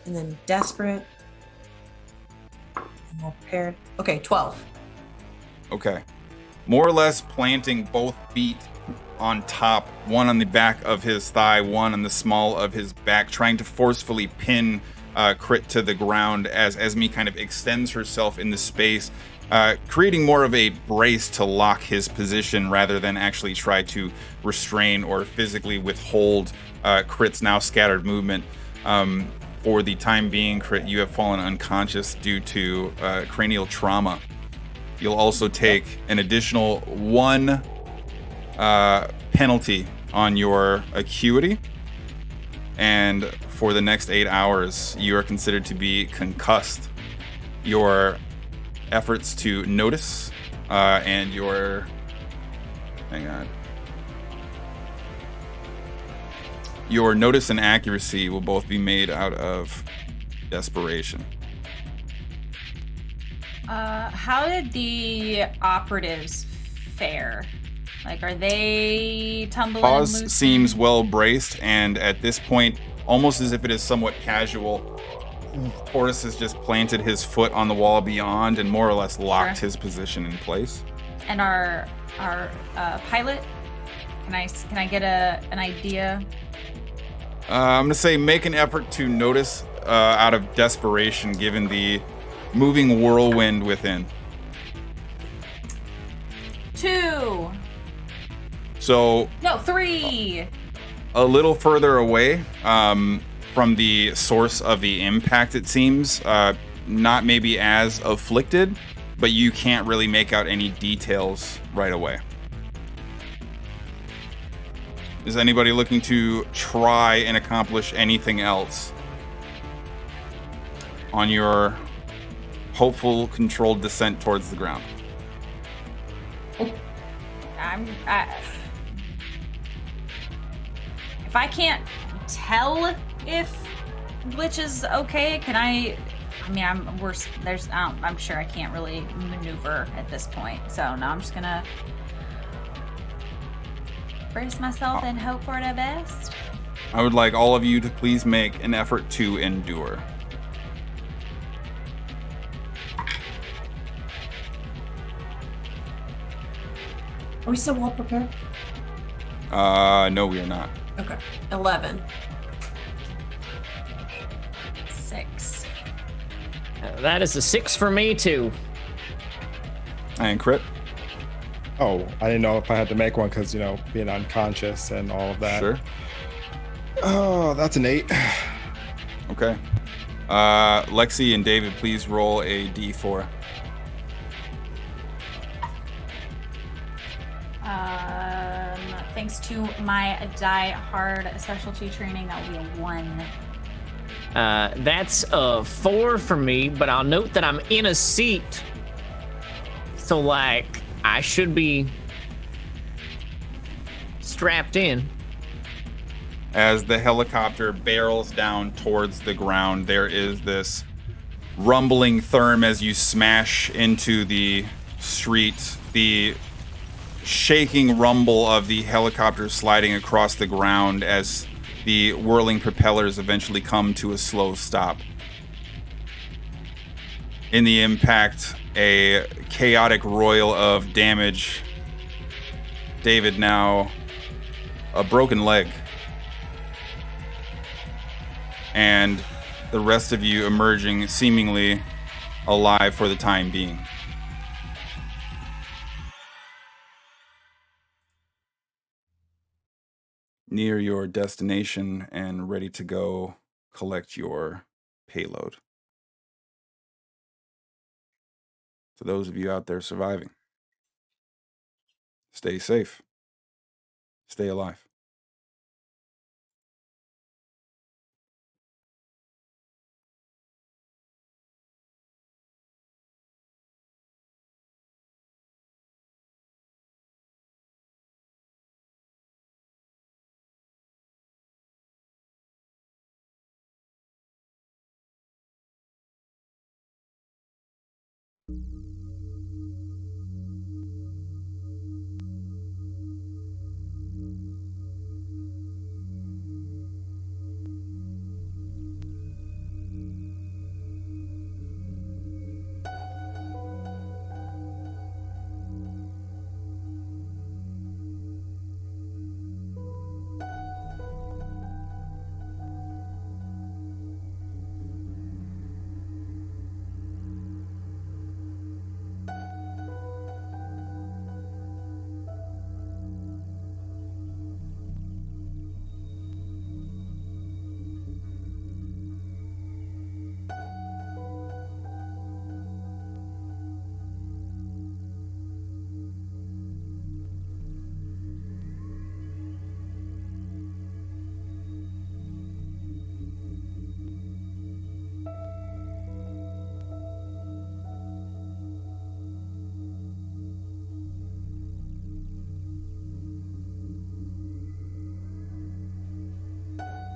and then desperate and well prepared. Okay, 12. Okay. More or less planting both feet on top, one on the back of his thigh, one on the small of his back, trying to forcefully pin Crit to the ground as Esme kind of extends herself in the space, creating more of a brace to lock his position rather than actually try to restrain or physically withhold Crit's now scattered movement. For the time being, Crit, you have fallen unconscious due to cranial trauma. You'll also take an additional 1 penalty on your acuity, and for the next 8 hours, you are considered to be concussed. Your efforts to notice and your... Hang on. Your notice and accuracy will both be made out of desperation. How did the operatives fare? Like, are they tumbling and loose? Pause seems well braced, and at this point, almost as if it is somewhat casual, Taurus has just planted his foot on the wall beyond and more or less locked his position in place. And our pilot, can I get an idea? I'm gonna say make an effort to notice out of desperation, given the moving whirlwind within. 2. So no, 3. A little further away from the source of the impact, it seems, not maybe as afflicted, but you can't really make out any details right away. Is anybody looking to try and accomplish anything else on your hopeful, controlled descent towards the ground? If I can't tell if glitch is okay, can I? I mean, I'm sure I can't really maneuver at this point. So no, I'm just gonna brace myself and hope for the best. I would like all of you to please make an effort to endure. Are we still well prepared? No, we are not. Okay. 11. 6. That is a 6 for me, too. And Crit? Oh, I didn't know if I had to make one because, being unconscious and all of that. Sure. Oh, that's an 8. Okay. Lexi and David, please roll a d4. Thanks to my die hard specialty training, that will be a 1. That's a 4 for me, but I'll note that I'm in a seat. So, like, I should be strapped in. As the helicopter barrels down towards the ground, there is this rumbling therm as you smash into the street. The shaking rumble of the helicopter sliding across the ground as the whirling propellers eventually come to a slow stop. In the impact, a chaotic roil of damage. David, now a broken leg. And the rest of you emerging seemingly alive for the time being. Near your destination and ready to go collect your payload. For those of you out there surviving, stay safe, stay alive.